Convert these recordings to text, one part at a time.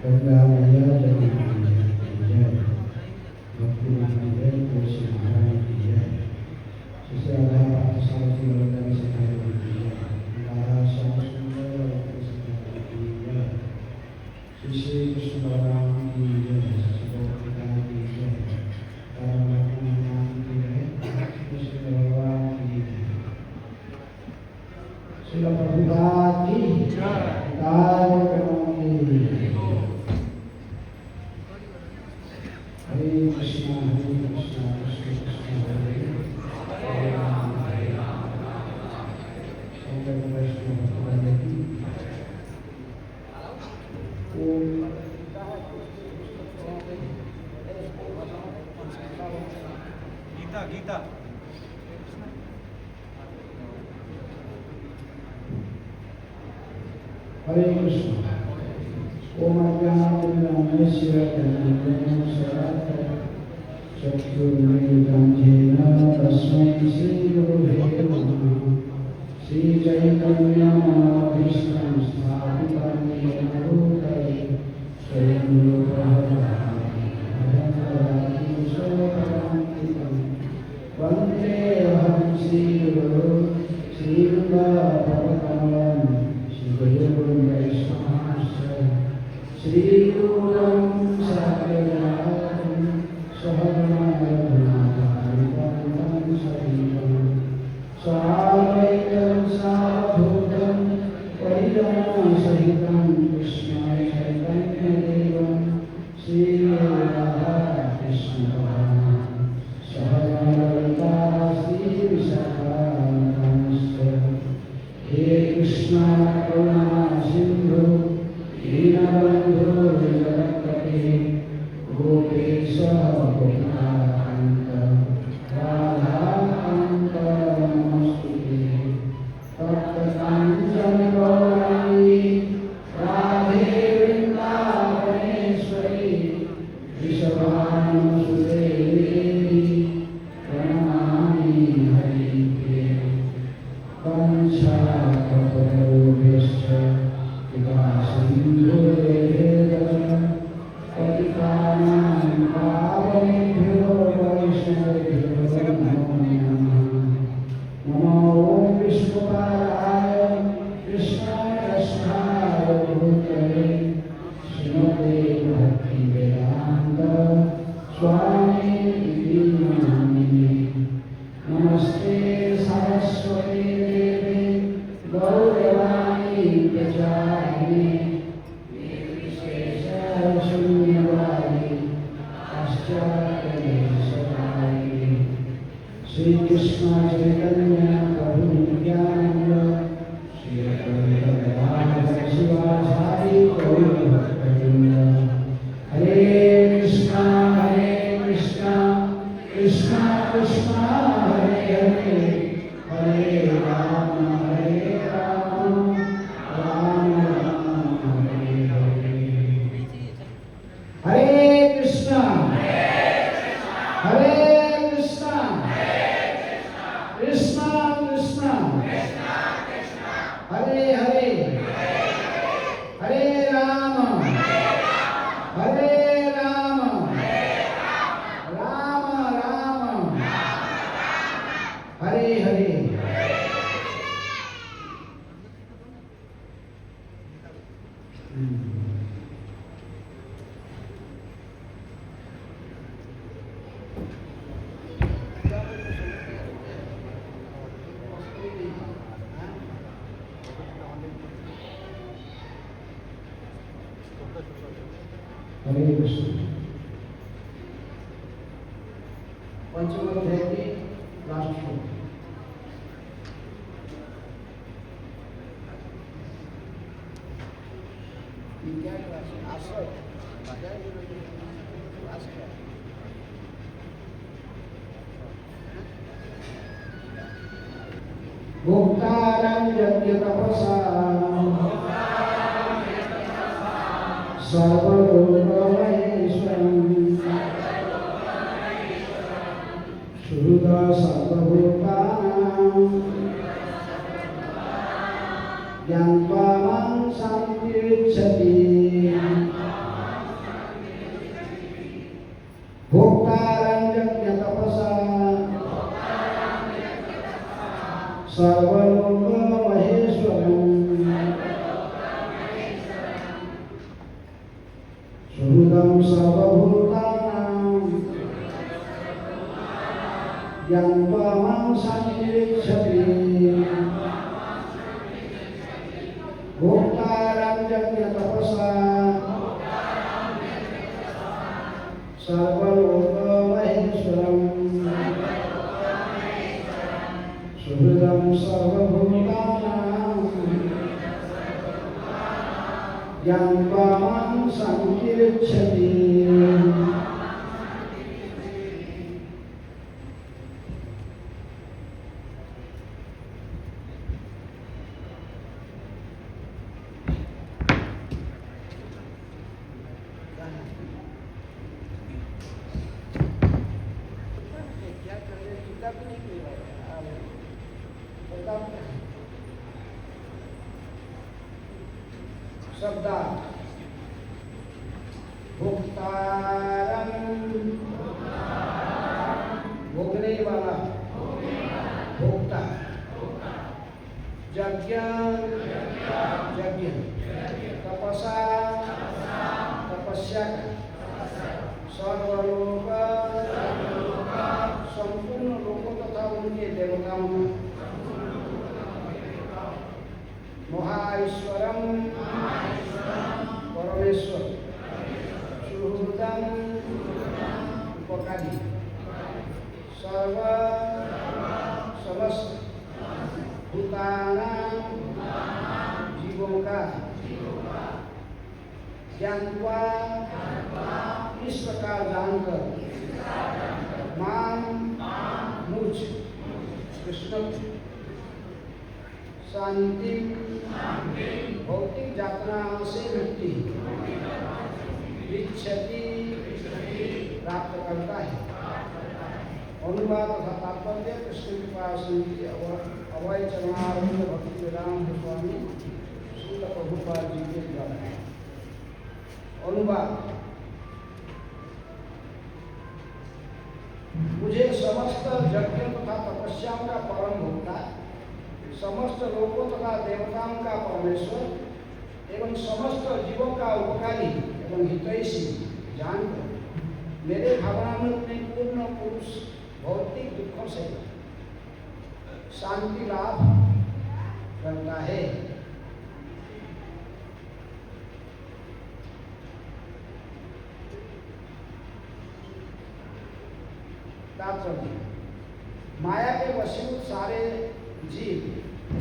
गंगा मैया जगन्नाथ की जय, भक्ति जय, तुलसी महारानी की जय, श्री राधा पाठशाला की वरदान सिखाई की जय, राधा श्याम सुंदर सिखाई की जय, श्री कृष्ण बलराम की जय, श्री गोपिका की जय, राधा नाम की जय, कृष्ण भगवान की जय, श्री प्रभुपाद की जय। हरे कृष्णा कृष्ण कृष्ण हरे हरे राम शंकर वैष्णव भगवान की ओम गीता गीता हरे कृष्ण ओम अज्ञानतिमिरान्धस्य ज्ञानञ्जनशलाकया चक्षुरुन्मीलितं तस्मै श्रीगुरुवे नमः। श्रीचैतन्यमनोभीष्टं स्थापितं येन भूतले स्वयं रूपः वन्देऽहं श्रीगुरो श्रीयुतापदकमलं श्रीगुरुं वैष्णवांश्च श्रीगुरुं साग्रजातं सहगणरघुनाथारितं सहितं साद्वैतं सावधूतं परिजनसहितं कृष्ण चैतन्यदेवं श्रीराधाकृष्णपादान् सहगणललिता श्रीविशाखान्वितंश्च हे कृष्ण करुणा सिन्धु दीनबन्धो जगत्पते गोपेश गोपिकान्त राधाकान्त नमोऽस्तुते तप्तकाञ्चन गौराङ्गी राधे वृन्दावनेश्वरी वृषभानुसुते देवी प्रणमामि हरिप्रिये वंशाकल्पतरुभ्यश्च कृपासिन्धुभ्यः पतितानां पावनेभ्यो वैष्णवेभ्यो नमो नमः। नमो विष्णुपादाय कृष्णाय कृष्णाय भूतले श्रीमते भक्तिवेदान्त स्वामिनिधि नामिने। नमस्ते सरस्वती देवी गौरवाणी प्रचारिणे शून्यवादी पाश्चात्यदेशकारिणे श्री कृष्ण चैतन्य प्रभु नित्यानंद श्री अद्वैत शिवाचार्य गौर भक्तवृंद। हरे कृष्णा कृष्णा कृष्णा हरे हरे हरे राम राम राम हरे हरे। हरे कृष्णा कृष्णा कृष्णा हरे हरे हरे राम राम राम हरे हरे। हरे कृष्ण। पंचम अध्याय की लास्ट श्लोक। भोक्तारं यज्ञ तपसा सर्वलोकमहेश्वरं श्रुता सर्वभूतानां ज्ञात्वा मां शान्तिरिच्छति सुहृदं सर्वभूतानां यं त्वां सन्निरीक्षति भोक्तारं यज्ञतपसा सर्वलोकमहेश्वरम् सुहृदं सर्वभूतानां यं त्वां सन्निरीक्षति शब्दार्थ भोक्तारं भोगने वाला भोक्ता यज्ञ यज्ञ तपसा तपस्या सर्वलोक संपूर्ण लोकों तथा उनके देवताओं महाईश्वरम परमेश्वर सुहृदम उपकारी सर्व समस्त भूतानां जीवों का ज्ञानवा इस प्रकार जानकर माम मुझ कृष्ण शांति भौतिक यातना से मुक्ति विच्छति प्राप्त करता है। अनुवाद तथा तात्पर्य कृष्ण कृपा सिंह अवय चरणारविंद भक्ति वेदांत स्वामी श्रील प्रभुपाद जी के द्वारा। अनुवाद मुझे समस्त यज्ञ तथा तपस्याओं का परम भोक्ता समस्त लोकों तथा देवताओं का परमेश्वर एवं समस्त जीवों का उपकारी एवं हितैषी जानकर मेरे भावनामृत में पूर्ण पुरुष भौतिक दुखों से शांति लाभ करता है। तात्पर्य माया के वशीभूत सारे जीव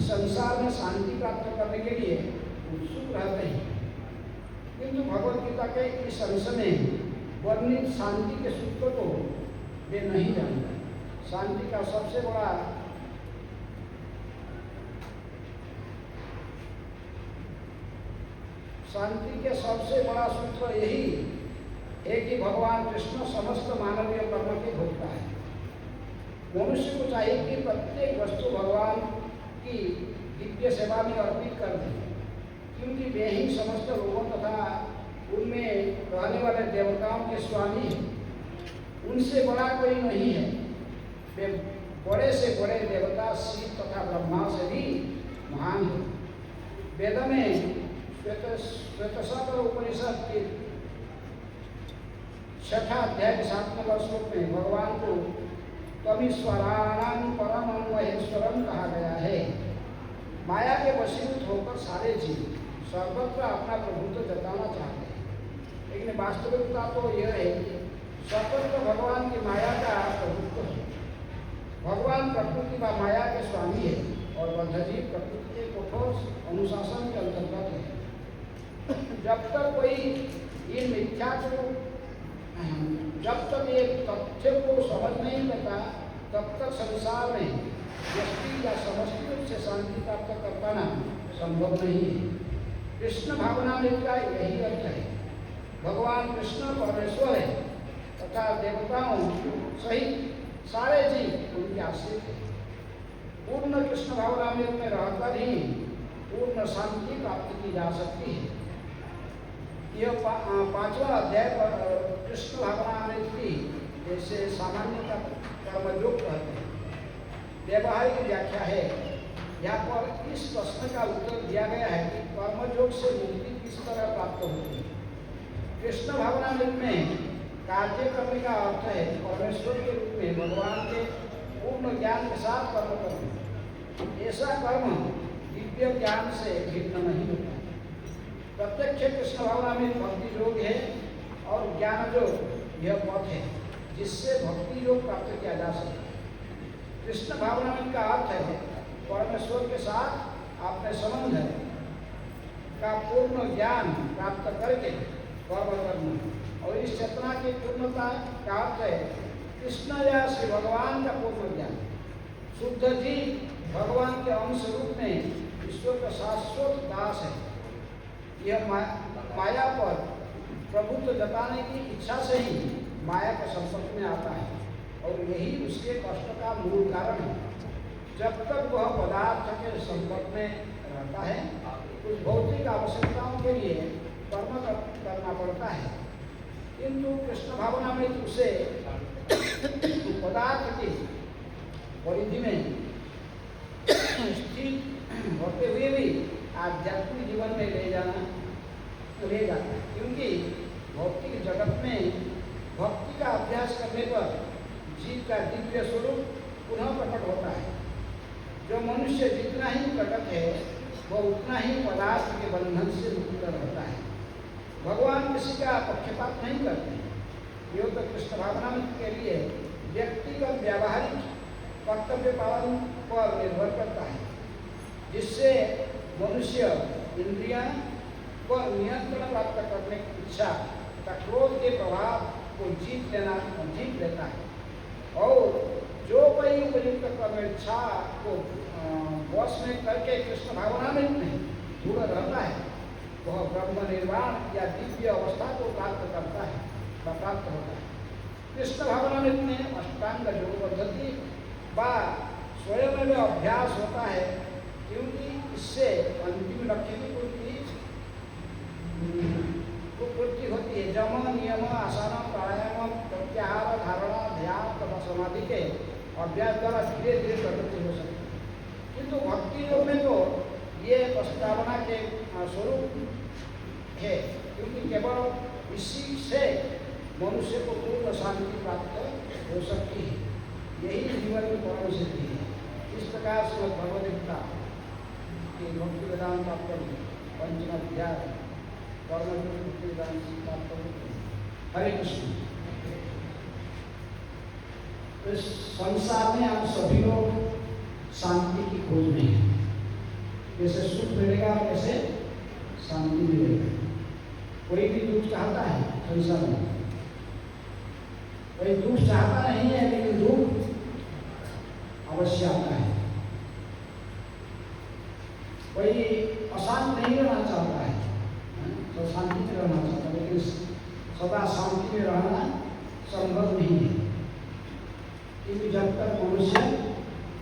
संसार में शांति प्राप्त करने के लिए उत्सुक रहते हैं, किंतु भगवद गीता के इस अंश में वर्णित शांति के सूत्र को वे नहीं जानते। शांति का सबसे बड़ा सूत्र यही है कि भगवान कृष्ण समस्त मानवीय कर्म के भोक्ता है। मनुष्य को चाहिए कि प्रत्येक वस्तु भगवान की दिव्य सेवा में अर्पित कर दे, क्योंकि वे ही समस्त लोगों तथा उनमें रहने वाले देवताओं के स्वामी हैं। उनसे बड़ा कोई नहीं है। वे बड़े से बड़े देवता शिव तथा ब्रह्मा से भी महान हैं। वेद में श्वेतसागर उपनिषद के 6 अध्याय के 7वें श्लोक में भगवान को तमीश्वराणां परमं महेश्वरम कहा गया है। माया के वशीभूत होकर सारे जीव सर्वत्र अपना प्रभुत्व जताना चाहते हैं, लेकिन वास्तविकता तो यह है कि सर्वत्र भगवान की माया का प्रभुत्व है। भगवान प्रकृति का माया के स्वामी है और बद्धजीव प्रकृति के कठोर अनुशासन के अंतर्गत है। जब तक कोई इन मिथ्या को जब तक ये तथ्य को समझ नहीं लेता, तब तक संसार में व्यक्ति या समष्टि रूप से शांति प्राप्त कर पाना संभव नहीं है। कृष्ण भावनामृत का यही अर्थ है। भगवान कृष्ण परमेश्वर है तथा देवताओं सहित सारे जीव उनके आश्रित हैं। पूर्ण कृष्ण भावनामृत में रहकर ही पूर्ण शांति प्राप्त की जा सकती है। यह 5वां अध्याय पर कृष्ण भावनामृत की जैसे सामान्य कर्मयोग कहते हैं व्यवहारिक व्याख्या है। यहाँ पर इस प्रश्न का उत्तर दिया गया है कि कर्मयोग से मुक्ति किस तरह प्राप्त होती है। कृष्ण भावनामृत में कार्य करने का अर्थ है परमेश्वर के रूप में भगवान के पूर्ण ज्ञान के साथ कर्म करना। ऐसा कर्म दिव्य ज्ञान से भिन्न नहीं होता। प्रत्यक्ष कृष्ण भावनामृत भक्ति योग है और ज्ञान योग यह पथ है जिससे भक्ति योग प्राप्त किया जा सकता है। कृष्ण भावनामृत का अर्थ है परमेश्वर के साथ अपने संबंध का पूर्ण ज्ञान प्राप्त करके कर्म करना। और इस चेतना की पूर्णता का अर्थ है कृष्ण या श्री भगवान का पूर्ण ज्ञान। शुद्ध जीव भगवान के अंश रूप में ईश्वर का शाश्वत दास है। यह माया पर प्रभुत्व जताने की इच्छा से ही माया के संपर्क में आता है और यही उसके कष्ट का मूल कारण है। जब तक वह पदार्थ के संपर्क में रहता है कुछ भौतिक आवश्यकताओं के लिए कर्म करना पड़ता है, किंतु कृष्ण भावना में उसे पदार्थ की परिधि में स्थित होते हुए भी आध्यात्मिक जीवन में ले जाता है। क्योंकि भौतिक जगत में भक्ति का अभ्यास करने पर जीव का दिव्य स्वरूप पुनः प्रकट होता है। जो मनुष्य जितना ही प्रकट है वह उतना ही पदार्थ के बंधन से मुक्त रहता है। भगवान किसी का पक्षपात नहीं करते। योग तो कृष्ण भावना के लिए व्यक्तिगत व्यावहारिक कर्तव्य पालन पर निर्भर करता है, जिससे मनुष्य इंद्रियां पर नियंत्रण प्राप्त करने की इच्छा तथा क्रोध के प्रभाव को जीत लेता है। और जो कोई उपयुक्त कर्मेच्छा को वश में करके कृष्ण भावनामृत में जुड़ रहता है वह ब्रह्म निर्वाण या दिव्य अवस्था को प्राप्त करता है व प्राप्त होता है। कृष्ण भावनामृत में अष्टांग योग पद्धति व स्वयं में अभ्यास होता है, क्योंकि इससे अंतिम लक्ष्य की पूर्ति होती है। जम नियम आसन प्राणायाम प्रत्याहार धारणा ध्यान तथा समाधि के अभ्यास द्वारा धीरे धीरे प्रगति हो सकती है। किंतु भक्ति योग में तो ये प्रस्तावना के स्वरूप है, क्योंकि केवल इसी से मनुष्य को पूर्ण शांति प्राप्त हो सकती है। यही जीवन की परम सिद्धि है। इस प्रकार से भगवद गीता के भक्ति वेदांत पंचम अध्याय कर्म भक्ति वेदांत प्राप्त। हरे कृष्ण। इस संसार में आप सभी लोग शांति की खोज में हैं। कैसे सुख मिलेगा, कैसे शांति मिलेगा। कोई भी दुख चाहता है संसार में, कोई दुख चाहता नहीं है, लेकिन दुख अवश्य आता है। कोई अशांत नहीं रहना चाहता है, तो शांति में रहना चाहता है, लेकिन सदा शांति में रहना संभव नहीं है। क्योंकि जब तक मनुष्य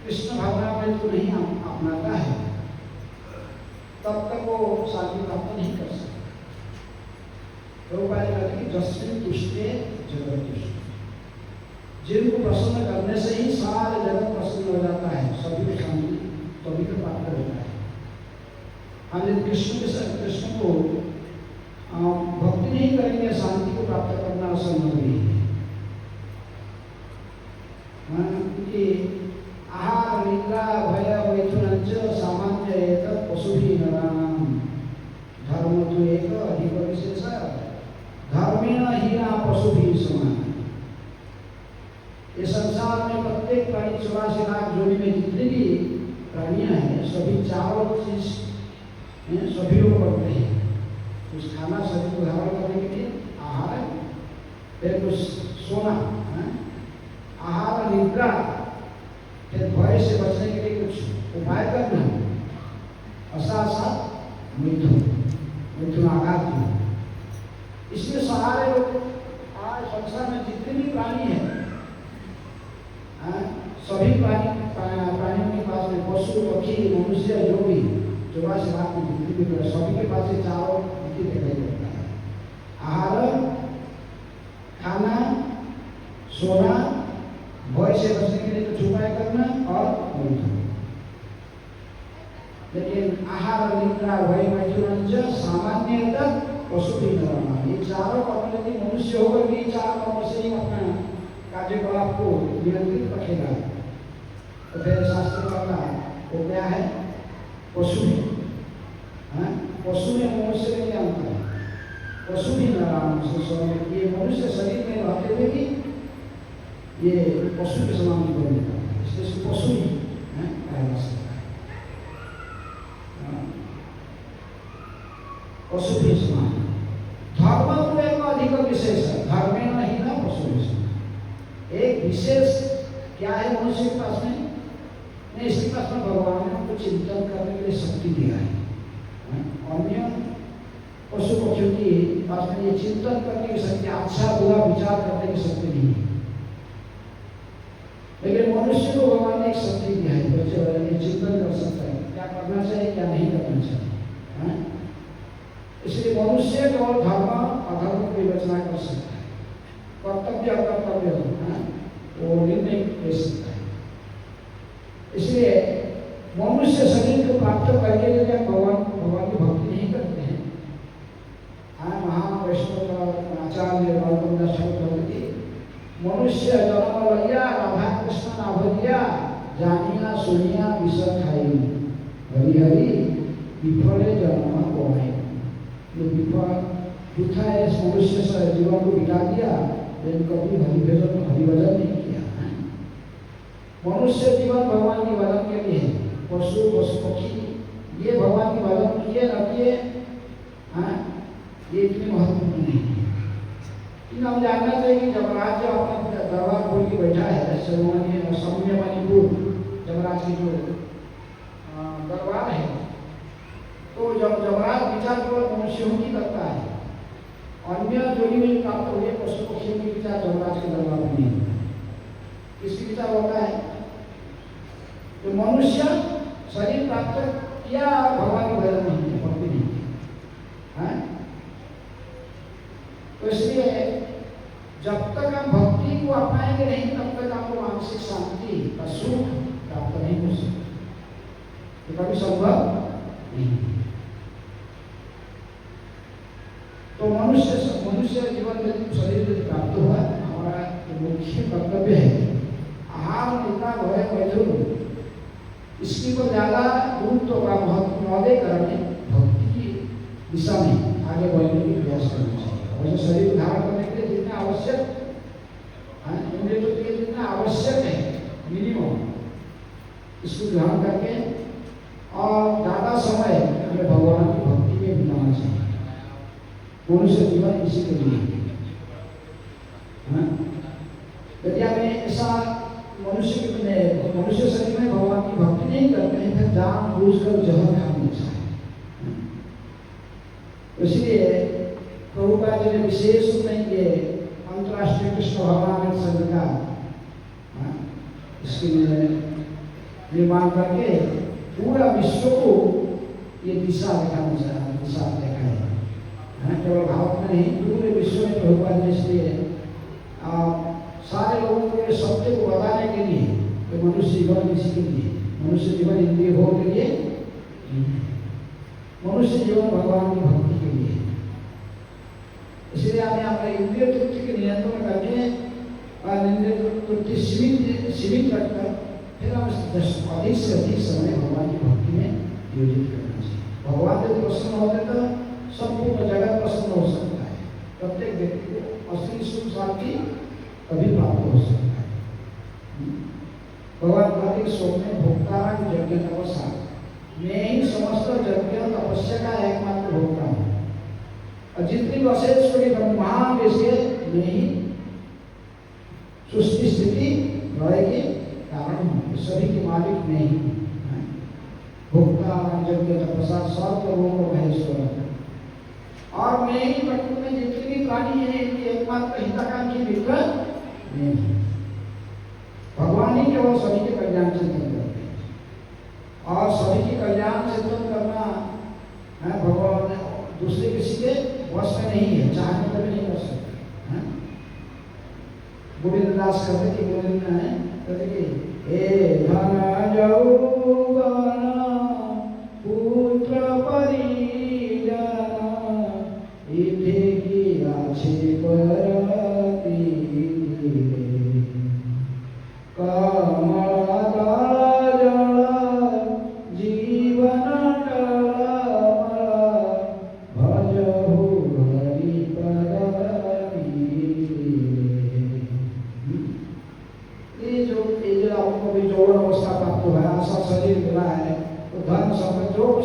कृष्ण भावना में तो नहीं अपनाता है तब तक वो शांति प्राप्त नहीं कर सकता। तो उपाय कहते हैं जस्मिन तुष्टे जगत तुष्ट। जिनको प्रसन्न करने से ही सारे जगत प्रसन्न हो जाता है, सभी को शांति तभी तो प्राप्त होता है। हम यदि कृष्ण को भक्ति नहीं करेंगे, शांति को प्राप्त करना असंभव नहीं है। क्योंकि आहार निद्रा भय वैथुन सामान्य एक पशुभी नराणाम धर्म तो एक अधिक विशेष धर्मेण हीना पशुभी समान। ये संसार में प्रत्येक प्राणी 84 लाख जोड़ी में जितने भी प्राणियां हैं सभी चारों चीज सभी लोग करते हैं। कुछ खाना शरीर को धारण करने के लिए आहार, फिर कुछ सोना, आहार निद्रा, फिर भय से बचने के लिए कुछ उपाय करना, असाथ मिथुन आघात। इसमें सारे लोग आज संसार में जितने भी प्राणी हैं सभी प्राणियों के पास में पशु पक्षी मनुष्य जो भी 84 लाख में जितने भी सभी के पास चारों नीति दिखाई देता है। आहार, खाना, सोना, भय से बचने के लिए कुछ उपाय करना और मैथुन। लेकिन आहार निद्रा भय मैथुन सामान्य तक पशु भी करना, ये चारों ही चार कर्म से ही अपना कार्यकलाप को नियंत्रित रखेगा तो फिर शास्त्र कहता वो क्या है? पशु है। पशु में मनुष्य में क्या अंतर है? पशु भी नारायण से स्वामी ये मनुष्य शरीर में रहते हुए भी ये पशु के समान नहीं बनने पाता, इसलिए इसको पशु ही कहा जा सकता है। पशु भी समान धर्म को एक अधिक विशेष है, धर्म नहीं ना पशु विशेष। एक विशेष क्या है मनुष्य के पास में? नहीं, इसके पास में भगवान ने हमको चिंतन करने के लिए शक्ति दिया है। अन्य पशु पक्षियों की पास में ये चिंतन करने की शक्ति, अच्छा बुरा विचार करने की शक्ति नहीं है, लेकिन मनुष्य को भगवान ने एक शक्ति दिया है, बच्चे चिंतन कर सकता है क्या करना चाहिए क्या नहीं करना चाहिए। इसलिए मनुष्य केवल धर्म अधर्म की विवेचना कर सकता है, कर्तव्य अकर्तव्य वो निर्णय ले सकता है। इसलिए मनुष्य शरीर को प्राप्त करके यदि भगवान की भक्ति नहीं करते हैं, महावैष्णव आचार्य बालगंगा कहते मनुष्य जन्म लिया राधा कृष्ण नाभरिया जानिया सुनिया विष खाई हरि हरि विफले जन्म गवाई। ये विफल है, मनुष्य से जीवन को बिता दिया लेकिन कभी हरिभजन नहीं किया। मनुष्य जीवन भगवान के भजन के लिए, पशु पशु पक्षी ये भगवान के भजन किए न किए ये इतने महत्वपूर्ण नहीं है। हम जानना चाहिए कि जमराज जो अपने दरबार खोल के बैठा है सौम्य मणिपुर जमराज की जो दरबार है, तो जब जमराज विचार केवल मनुष्यों की करता है, अन्य जो भी प्राप्त हुए पशु पक्षियों की विचार जमराज के दरबार में नहीं होता। किसकी विचार होता है? तो मनुष्य शरीर प्राप्त किया भगवान की भजन नहीं किया, भक्ति नहीं किया। तो इसलिए जब तक हम भक्ति को अपनाएंगे नहीं तब तक आपको मानसिक शांति का सुख प्राप्त नहीं हो सकता, तो कभी संभव नहीं। तो मनुष्य जीवन में शरीर यदि प्राप्त हुआ, हमारा मुख्य कर्तव्य है आहार निद्रा भय मैथुन इसकी को ज्यादा गुरुत्व का महत्व न देकर भक्ति की दिशा में आगे बढ़ने की प्रयास करना चाहिए। वैसे शरीर धारण करने के लिए जितना आवश्यक इंद्रिय के लिए जितना आवश्यक है मिनिमम, इसको ध्यान करके और ज्यादा समय हमें भगवान की भक्ति में बिताना चाहिए। मनुष्य जीवन इसी के लिए यदि हमें ऐसा मनुष्य शरीर में भगवान की भक्ति नहीं करते हैं, फिर जान बूझकर जहर खाने चाहिए। इसलिए प्रभुपाद जी ने विशेष रूप में ये अंतर्राष्ट्रीय कृष्ण भगवान संघ का इसके निर्माण करके पूरा विश्व को ये दिशा दिखाना चाहिए, दिशा दिखाए। केवल भारत में नहीं पूरे विश्व में प्रभुपाद जी इसलिए सारे लोगों को ये सत्य को बताने के लिए कि मनुष्य जीवन इसी के लिए, मनुष्य जीवन इंद्रिय भोग के लिए, मनुष्य जीवन भगवान की भक्ति के लिए। इसलिए हमें अपने इंद्रिय तृप्ति के नियंत्रण करके और इंद्रिय तृप्ति सीमित रखकर फिर हम अधिक से अधिक समय भगवान की भक्ति में योजित करना चाहिए। भगवान यदि प्रसन्न होते तो संपूर्ण जगत प्रसन्न हो सकता है, प्रत्येक व्यक्ति को असली सुख शांति कभी प्राप्त हो सकता है। भगवान कहते सौम्य भोक्ता यज्ञ तपस्या, मैं ही समस्त यज्ञ तपस्या का एकमात्र भोक्ता हूँ और जितनी अशेषरी ब्रह्मांड इसके मैं ही सृष्टि स्थिति लय के कारण हूँ, सभी के मालिक मैं ही भोक्ता यज्ञ तपस्या सर्वलोक महेश्वर, और मैं ही प्रकृति में जितनी भी प्राणी है इनकी एकमात्र हिताकांक्षी मित्र मैं हूँ। भगवान ही केवल सभी के कल्याण चिंतन करते हैं और सभी के कल्याण चिंतन करना है भगवान दूसरे किसी के वश में नहीं है, चाहने पर भी नहीं कर सकते। गोविंद दास कहते कि गोविंद है कहते कि हे धन यौवन पुत्र परिजन इथे की आछे पर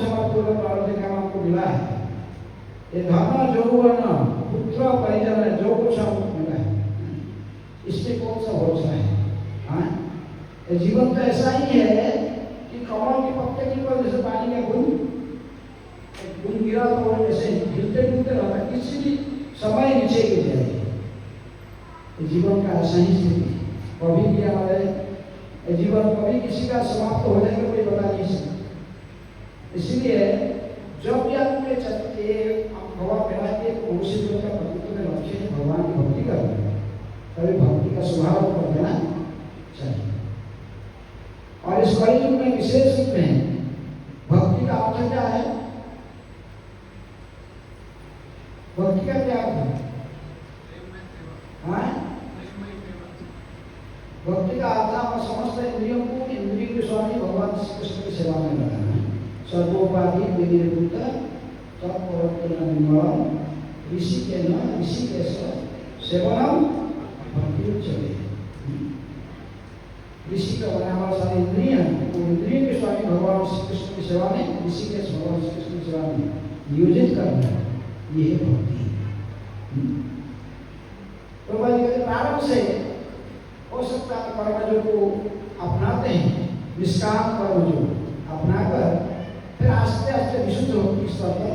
समापूर्ण प्रारब्ध काम आपको मिला है, ये धर्म यौवन पुत्र परिजन जो कुछ आपको मिला है, इसमें कौन सा भरोसा है? हाँ, ये जीवन तो ऐसा ही है कि कमल के पत्ते के ऊपर जैसे पानी का बूंद गिरा तो ऐसे हिलते डुलते रहता, किसी भी समय नीचे गिर जाएगी। जीवन का ऐसा ही स्थिति, कभी भी हमारे जीवन कभी किसी का समाप्त हो जाएगा कोई बता नहीं सकता। इसीलिए जब भी आपके चलते आप हवा फैलाते मनुष्य जीवन का प्रभुत्व में लक्ष्य है भगवान की भक्ति करना, तभी भक्ति का स्वभाव कर देना चाहिए। और इस कलयुग में विशेष रूप में भक्ति का अर्थ क्या है? भक्ति का क्या अर्थ है? भक्ति का अर्थ आप समस्त इंद्रियों को इंद्रियों के स्वामी भगवान श्री कृष्ण की सेवा में लगाना है। सर्वोपाधि विनिर्मुक्त तत्प्रवर्तन ऋषि के न ऋषि के सेवनम भक्ति उच्चते। ऋषि का बना हमारा सारे इंद्रिय इंद्रियों के स्वामी भगवान श्री कृष्ण की सेवा में, ऋषि के भगवान श्री कृष्ण की सेवा में नियोजित करना, ये है भक्ति। तो प्रारंभ से हो सकता है कर्मजों को अपनाते हैं, निष्काम कर्मजों अपनाकर फिर आस्ते आस्ते विशुद्ध भक्ति स्तर पर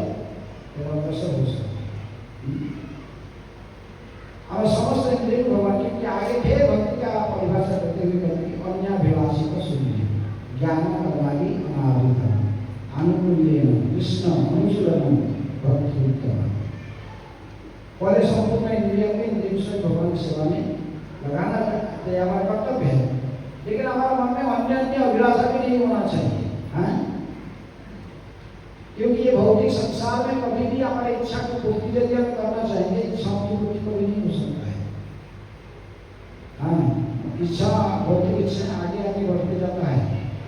अग्रसर हो सकते हैं। और समस्त इंद्रिय भगवान के आगे थे भक्ति का परिभाषा करते हुए कहते हैं अन्याभिलाषी का शून्य ज्ञान कर्मादि अनादितम अनुकूल्येन कृष्ण अनुशीलनम भक्ति उत्तम। पहले संपूर्ण इंद्रियों के इंद्रियों से भगवान की सेवा में लगाना हमारा कर्तव्य है, लेकिन हमारे मन में अन्य अन्य अभिलाषा भी नहीं होना चाहिए। हाँ, क्योंकि ये भौतिक संसार में कभी भी हमारी इच्छा की पूर्ति यदि हम करना चाहेंगे, इच्छाओं की पूर्ति कभी नहीं हो सकता है। हाँ, इच्छा भौतिक इच्छा आगे आगे बढ़ते जाता है,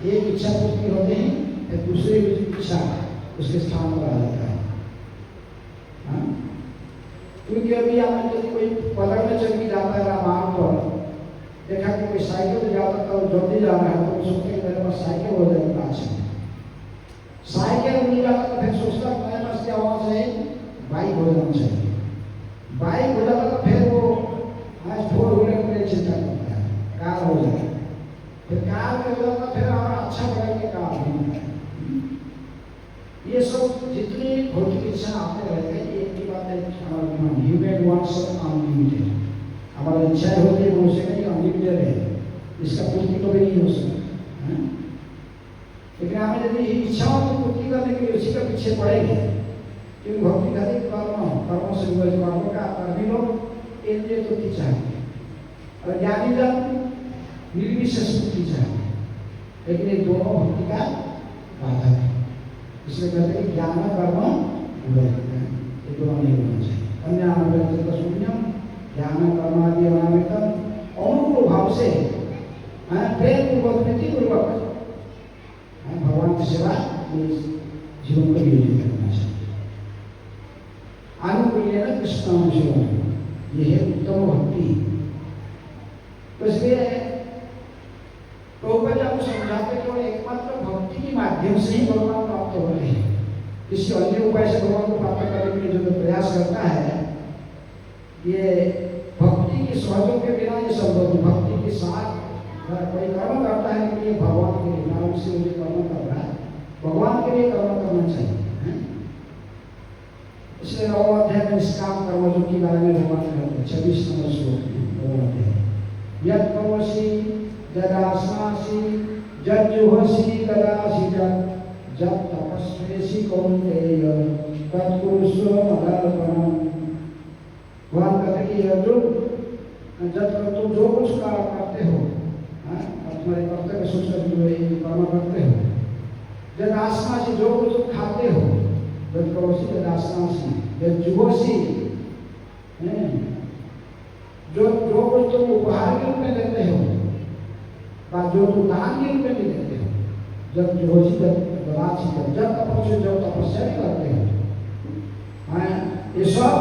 एक इच्छा पूर्ति होते ही फिर दूसरी इच्छा उसके स्थान पर आ जाता है। हाँ, क्योंकि अभी हमें यदि कोई पलट में चल के जाता है मार्ग पर, देखा कि कोई साइकिल से जाता तो जल्दी जा रहा है तो सोचते कि मेरे पास साइकिल हो जाएगी आज से, साइकिल मिल जाता तो फिर सोचता मेरे पास क्या होना चाहिए, बाइक हो जाना चाहिए। बाइक हो जाता तो फिर वो आज 4 व्हीलर के लिए चिंता करता है, कार हो जाए, फिर कार में हो जाता फिर हमारा अच्छा बगल के कार नहीं है। ये सब जितनी भौतिक इच्छा आते रहते हैं, एक ही बात है हमारा दिमाग ह्यूमन वांट्स अनलिमिटेड, हमारा इच्छाएं होती है मनुष्य का अनलिमिटेड है, इसका पूर्ति कभी नहीं हो सकता। लेकिन हमें यदि इच्छाओं को पूर्ति करने के लिए उसी का पीछे पड़ेंगे, क्योंकि भक्ति खाली कर्मों से हुए कर्मों का कर्मी लोग इंद्रिय तृप्ति चाहेंगे और ज्ञानी जन निर्विशेष मुक्ति चाहेंगे, लेकिन ये दोनों भक्ति का बाधक है। इसलिए कहते हैं ज्ञान कर्म उभय, ये दोनों नहीं होना चाहिए। अन्य अनव्यक्त शून्यम ज्ञान कर्मादि अनामितम अनुकूल भाव से प्रेम पूर्वक प्रीति पूर्वक भगवान की सेवा जीवन को नियोजित करना चाहिए। अनुकूल्येन कृष्ण अनुशीलनम, ये है उत्तम भक्ति। तो इसलिए प्रभुपाद आपको समझाते केवल एकमात्र भक्ति के माध्यम से ही भगवान प्राप्त हो रहे हैं। किसी अन्य उपाय से भगवान को प्राप्त करने के लिए जो प्रयास करता है, ये भक्ति के सहयोग के बिना ये संभव नहीं। भक्ति के साथ कोई कर्म करता है कि ये भगवान के लिए नाम से मुझे कर्म कर रहा है, भगवान के लिए कर्म करना चाहिए। इसलिए 9 अध्याय में निष्काम कर्मयों के बारे में भगवान कहते हैं 26 नंबर श्लोक में यद कवसी जदास्मासी जज्जुहसी कदासी जब तपस्वेसी कौन्तेय तत्कुरुष्व मदर्पणम। भगवान कहते कि अर्जुन, जब तुम जो कुछ करते हो, तुम्हारे कर्तव्य सोचकर जो कर्म करते हो, जदास्मासी जो कुछ तुम खाते हो, जब कवसी जदास्मासी जज्जुहसी, जो कुछ तुम उपहार के रूप में देते हो, जो तुम दान के रूप में भी देते हो, जब जब तपस्या भी करते हो, ये सब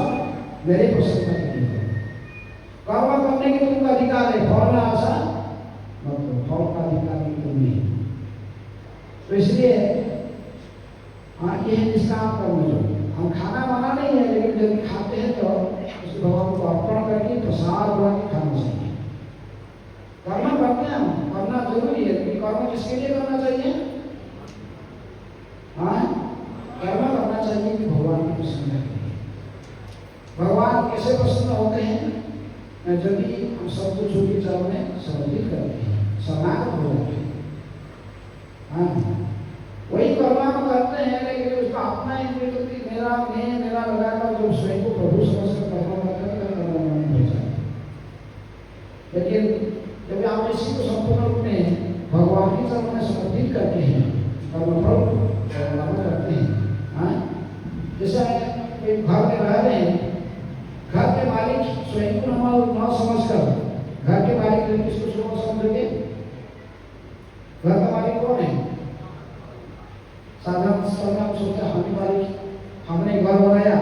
मेरे पसंद का नहीं है। कर्म करने की तुमका अधिकार है, फल में आशा मत, फल का अधिकार भी तुम नहीं। तो इसलिए ये है जिसका आप कर्म जो हम खाना बना नहीं है, लेकिन जब खाते हैं तो उस भगवान को अर्पण करके प्रसाद बना के खाना चाहिए। कर्म करते हैं हम, करना जरूरी है, लेकिन कर्म किसके लिए करना चाहिए? हाँ, कर्म करना चाहिए कि भगवान की प्रसन्न के लिए। भगवान कैसे प्रसन्न होते हैं? जब भी हम सब कुछ उनके चरण में समर्पित करते हैं, शरणागत हो जाते हैं। हाँ, वही कर्म करते हैं, लेकिन उसका अपना इंद्रिय मेरा मैं मेरा लगाकर जो स्वयं को प्रभु समझ कर कर्म करते हैं, कर्म नहीं हो जाता। लेकिन जब आप इसी को संपूर्ण रूप में भगवान के चरण में समर्पित करते हैं, कर्मफल करते हैं। हाँ, जैसे एक घर में रह रहे हैं, घर के मालिक स्वयं को न समझकर घर के मालिक किसको स्वयं समझोगे? घर का मालिक कौन है? साधारण स्तर में हम सोचते हैं हम मालिक, हमने घर बनाया,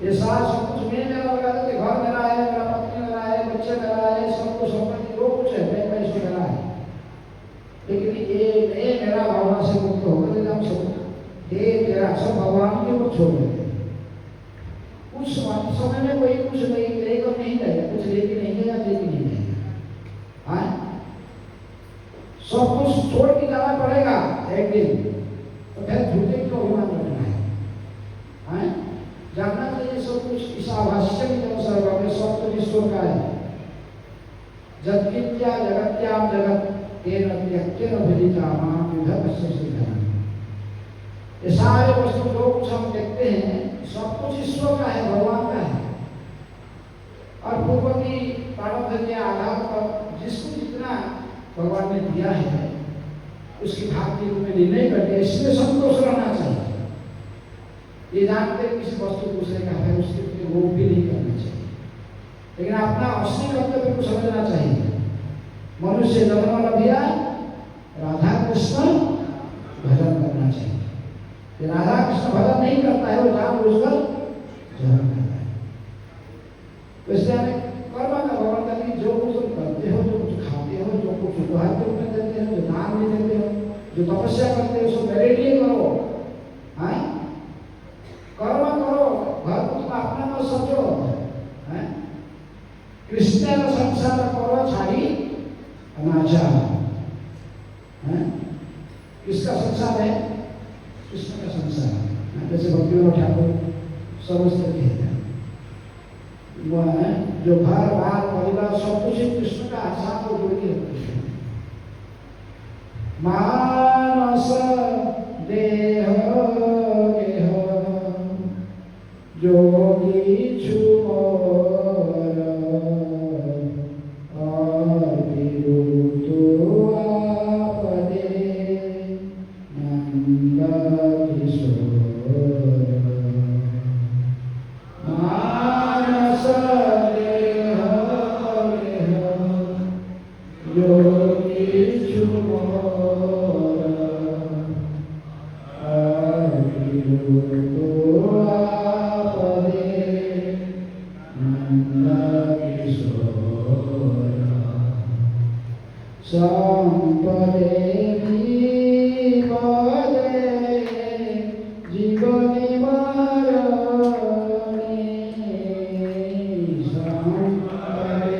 ये सारा सब कुछ मैं मेरा लगा देते, घर मेरा है, मेरा पत्नी मेरा है, बच्चे मेरा है, सब कुछ संपत्ति जो कुछ है मैं इसको मेरा है। लेकिन ये मेरा भावना से मुक्त होकर हम सब ये तेरा सब भगवान के ऊपर छोड़ देते। उस समय में कोई कुछ नहीं लेकर नहीं जाएगा, कुछ लेके नहीं गया, लेके नहीं जाएगा। हाँ, सब कुछ छोड़ के जाना पड़ेगा एक दिन, तो फिर झूठे क्यों अभिमान रखना है? हाँ, जानना चाहिए सब कुछ इस आभाष्य की तरफ सर्व सब कुछ ईश्वर का है। जगत्या जगत्याम जगत तेन त्यक्तेन विदिता मां विधत्स्य सिद्धं। ये सारे वस्तु जो कुछ हम देखते हैं सब कुछ ईश्वर का है, भगवान का है। और पूर्व की प्रारब्ध के आधार पर जिसको जितना भगवान ने दिया है उसकी भाग के रूप में निर्णय करके इसमें संतोष रहना चाहिए। ये जानते किसी वस्तु दूसरे का है उसके प्रति वो भी नहीं करना चाहिए, लेकिन अपना असली कर्तव्य को समझना चाहिए। मनुष्य जन्म लिया, राधा कृष्ण भजन करना चाहिए। ये राधा कृष्ण भजन नहीं करता है, वो जानबूझकर जन्म करता है। तो इसलिए हमें कर्म का भवन करके जो कुछ तुम करते हो, जो कुछ खाते हो, जो कुछ उपहार के रूप में देते हो, जो दान में देते हो, जो तपस्या करते हो, सब मेरे लिए करो। हाँ, कर्म करो, घर को तुम अपना मत समझो। कृष्ण का संसार करो छाड़ी अनाचार। किसका संसार है? कृष्ण का संसार। जैसे भक्ति ठाकुर समझते थे, वह जो घर बार परिवार सब कुछ कृष्ण का साथ को जोड़ के रखते हैं। मानस देह गेह जोगी छुमोर अर्पिरुतो आपदे नंद किशोर। मानस देह गेह जोगी छुमोर अर्पिरुतो आपदे नंद किशोर। संपदे विपदे जीवने मरणे संपदे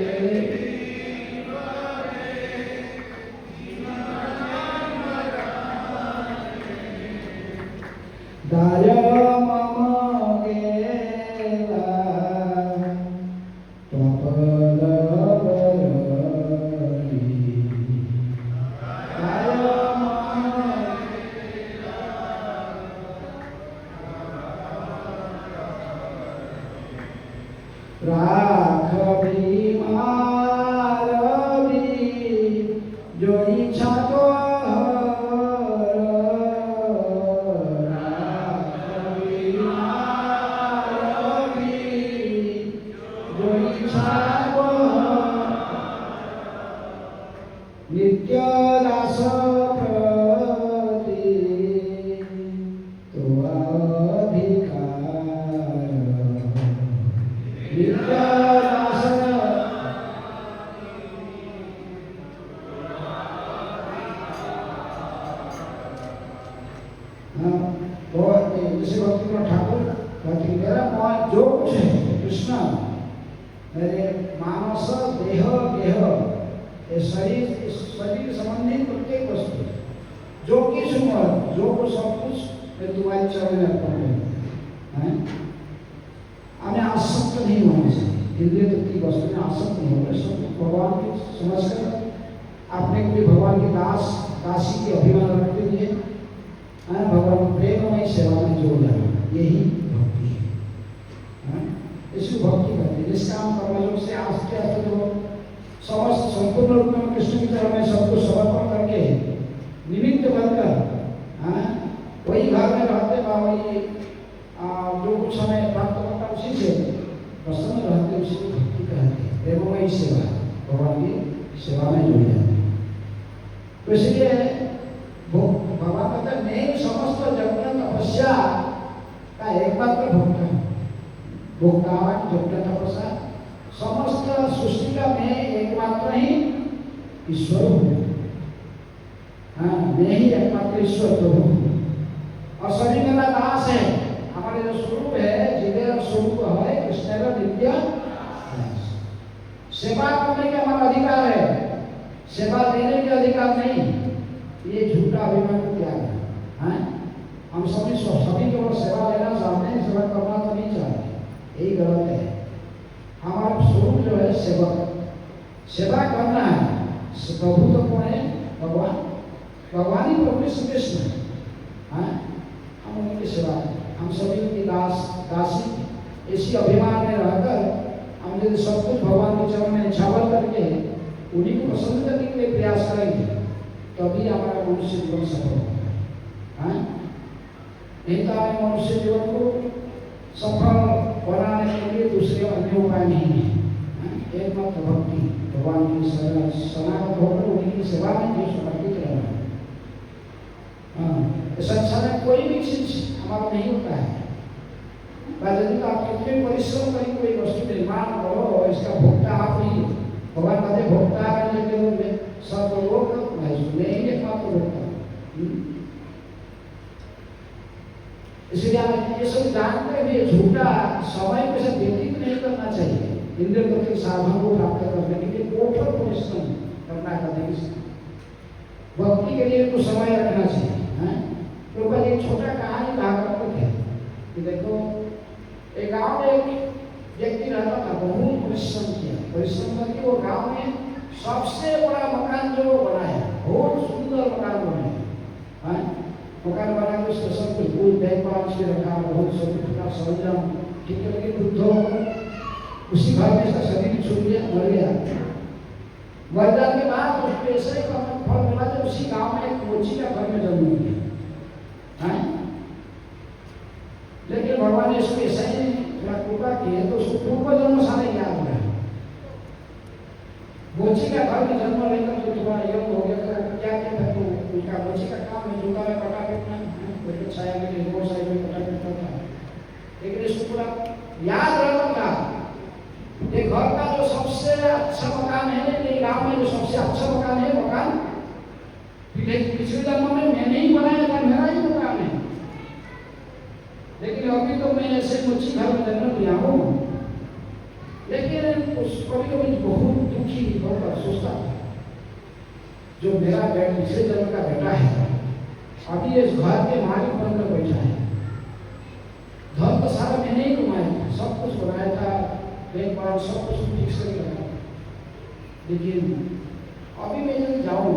दाय मम गेला त्वपद बरणी। दाय मम राख बीमारवी जो इच्छा तो नित्य दास प्रति तो अधिकार। नित्य दास बहुत मेरे मानस देह गेह ये शरीर संबंधी प्रत्येक वस्तु जो कि सुमर जो को सब कुछ मैं तुम्हारे चरण में अर्पण करूँ। हमें आसक्त नहीं होना चाहिए, इंद्रिय तृप्ति वस्तु में आसक्त नहीं होना, सब भगवान की समझकर अपने को भी भगवान की दासी के अभिमान रखते हुए भगवान प्रेममय सेवा में जोड़ जाना, यही भक्ति है। इसको भक्ति कहते हैं। निष्काम कर्मयोग से आस्ते आस्ते जो समस्त संपूर्ण रूप में कृष्ण की तरह में सबको समर्पण करके निमित्त बनकर वही घर में रहते वही जो कुछ हमें प्राप्त करता उसी से प्रसन्न रहते, उसी को भक्ति कहते हैं। प्रेममय सेवा, भगवान की सेवा में जुड़ जाते हैं। तो इसलिए भगवान कहते हैं मैं समस्त जगत तपस्या का एकमात्र भक्त हूँ। भोक्ता जगत तपस्या समस्त सृष्टि का मैं एकमात्र ही ईश्वर हूँ। मैं ही एकमात्र ईश्वर प्रभु हूँ और सभी मेरा दास है। हमारे जो स्वरूप है, जीवेर स्वरूप है कृष्ण नित्य दास। सेवा करने का हमारा अधिकार है, सेवा देने के अधिकार नहीं। ये झूठा अभिमान को त्याग है। हम सभी केवल सेवा लेना चाहते हैं, सेवा करना तो नहीं चाहते, यही गलत है। हमारा स्वरूप जो है सेवा करना है। प्रभु तो कौन है? भगवान, भगवान ही प्रभु श्री कृष्ण है। हम उनकी सेवा करें, हम सभी की दासी। इसी अभिमान में रहकर हम यदि सब कुछ भगवान के चरण में निछावर करके उन्हीं को पसंद करने के लिए प्रयास करेंगे तभी हमारा मनुष्य जीवन सफल होगा। नहीं तो हमें मनुष्य जीवन को सफल बनाने के लिए दूसरे अन्य उपाय नहीं है। एकमात्र भक्ति, भगवान की सनातन होकर उन्हीं की सेवा में जो समर्पित रहना। संसार में कोई भी चीज हमारा नहीं होता है। यदि तो आप कितने परिश्रम करें कोई वस्तु निर्माण करो, इसका भोक्ता आप ही। भगवान कहते भोक्ता के रूप में सब लोग मैं ही एकमात्र भोक्ता हूँ। इसलिए हमें ये सब जानकर भी झूठा समय के साथ व्यतीत नहीं करना चाहिए। इंद्रिय तृप्ति साधन को प्राप्त करने के लिए कठोर परिश्रम करना चाहिए। भक्ति के लिए कुछ समय रखना चाहिए। तो एक छोटा कहानी कहा करते थे कि देखो एक गांव में एक व्यक्ति रहता था, बहुत परिश्रम करके वो गांव में सबसे बड़ा मकान जो बनाया, बहुत सुंदर मकान बनाया। मकान बना के उसके सब कुछ दूध देखभाल से रखा, बहुत सभी प्रकार सरंजाम ठीक करके वृद्धों उसी घर में इसका शरीर छूट गया, मर गया। मर जाने के बाद उसको ऐसे ही फल मिला जब उसी गांव में एक मोची का घर में जन्म लिया। लेकिन भगवान ने इसको ऐसा ही कृपा की है तो उसको पूर्व जन्म सारे याद रहा। मोची का घर में जन्म लेकर जो थोड़ा योग हो गया तो क्या कहता तो उनका मोची का काम है जूता में कटा फेंकना, कोई छाया में रोड साइड में कटा फेंकता था। लेकिन इसको पूरा याद रहता था ये घर का जो सबसे अच्छा मकान है, ये गांव में जो सबसे अच्छा मकान है, मकान पिछले जन्म में मैंने ही बनाया था, मेरा ही मकान है। लेकिन अभी तो मैं ऐसे मुझी घर में जन्म लिया हूँ। लेकिन उस कभी बहुत दुखी, बहुत अफसोसता था जो मेरा पिछले जन्म का बेटा है अभी इस घर के मालिक बनकर बैठा है। धन तो सारा मैंने ही कमाया था, सब कुछ बनाया था, देखभाल सब कुछ ठीक से रखा। लेकिन अभी मैं जब जाऊँ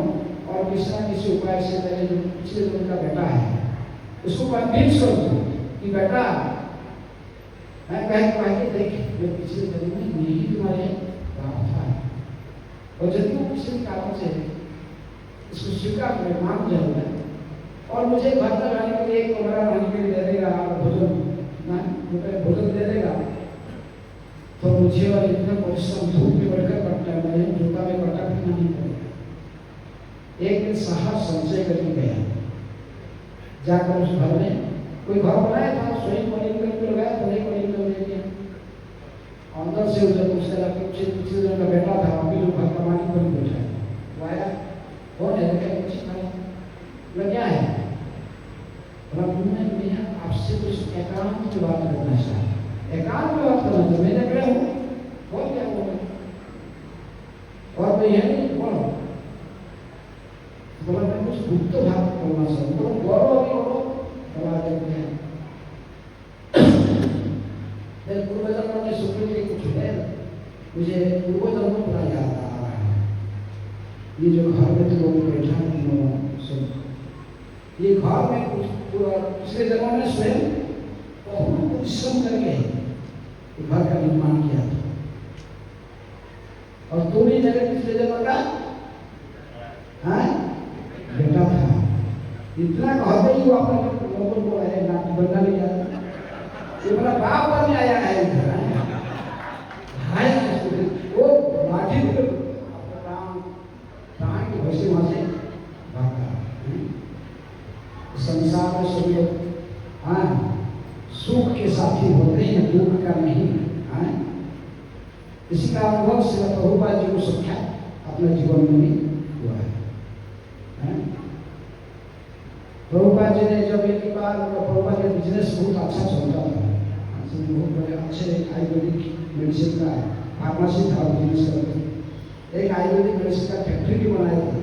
और किसी न किसी उपाय से मेरे जो पिछले जन्म का बेटा है उसको कन्विंस कर दूँ कि बेटा मैं कह देख मैं पिछले जन्म में यही तुम्हारे बाप था और यदि वो किसी कारण से इसको स्वीकार कर मान जाऊंगा और मुझे घर में रहने के लिए एक कमरा रहने के लिए दे देगा और भोजन दे देगा तो मुझे और इतना परिश्रम धूप में बैठकर करता है, मैं जूता में कटा फिरना नहीं पड़ेगा। एक दिन साहस संचय करके गया, जाकर उस घर में कोई घर बनाया था, स्वयं कलिंग करके लगाया, बड़े कलिंग कर दिया। अंदर से जब उसका पिछले जन्म का बेटा था, अभी जो घर का मालिक बन बैठा है, वो आया, कौन है क्या कुछ खाया क्या है? मैं आपसे कुछ एकांत की बात करना चाहता, एकांत में बात करना तो मैंने कहा हूँ, बोल क्या मुझे पूर्वजन्म पूरा याद आ रहा है। ये जो घर में तो लोग बैठा है तीनों सब, ये घर में पूरा पिछले जन्मों में स्वयं बहुत परिश्रम करके घर का निर्माण किया था। और तू भी मेरे पिछले जन्म का बेटा था। इतना कहते ही वो अपने लोगों को है नाटी बनना नहीं जाता, ये बड़ा बाप बनने आया है इधर वो लाठी प्राण की भैसे वहां से भागता। संसार में सब लोग सुख के साथी होते हैं, दुख का नहीं। इसी का अनुभव श्री प्रभुपाद जी को संख्या अपने जीवन में भी हुआ है। प्रभुपाद जी ने जब एक बार प्रभुपाद का बिजनेस बहुत अच्छा चलता था, बहुत बड़े अच्छे आयुर्वेदिक मेडिसिन का फार्मेसी था बिजनेस करते। एक आयुर्वेदिक मेडिसिन का फैक्ट्री भी बनाए थे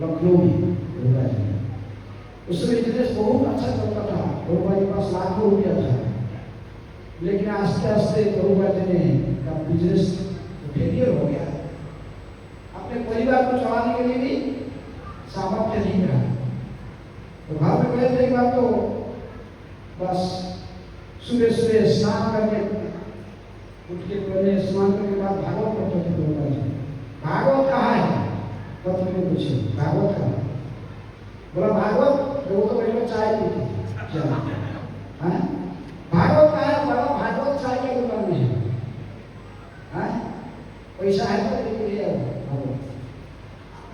लखनऊ में प्रभुपाद जी ने। उसमें बिजनेस बहुत अच्छा चलता था, प्रभुपाद के पास लाखों रुपया था। लेकिन आस्ते आस्ते प्रभुपाद जी ने का बिजनेस फेलियर हो गया। अपने परिवार को चलाने के लिए भी सामर्थ्य नहीं रहा। तो घर में गए थे एक बार, तो बस सुबह सुबह स्नान करके उठ के पहले स्नान करने के बाद भागवत पढ़ते थे प्रभुपाद जी। भागवत कहाँ है? पत्र में पूछे भागवत कहाँ है? बोला भागवत, वो तो पहले चाय पीती चला भागवत कहाँ है? बोला भागवत चाय के दुकान में है। पैसा है तो ले आओ।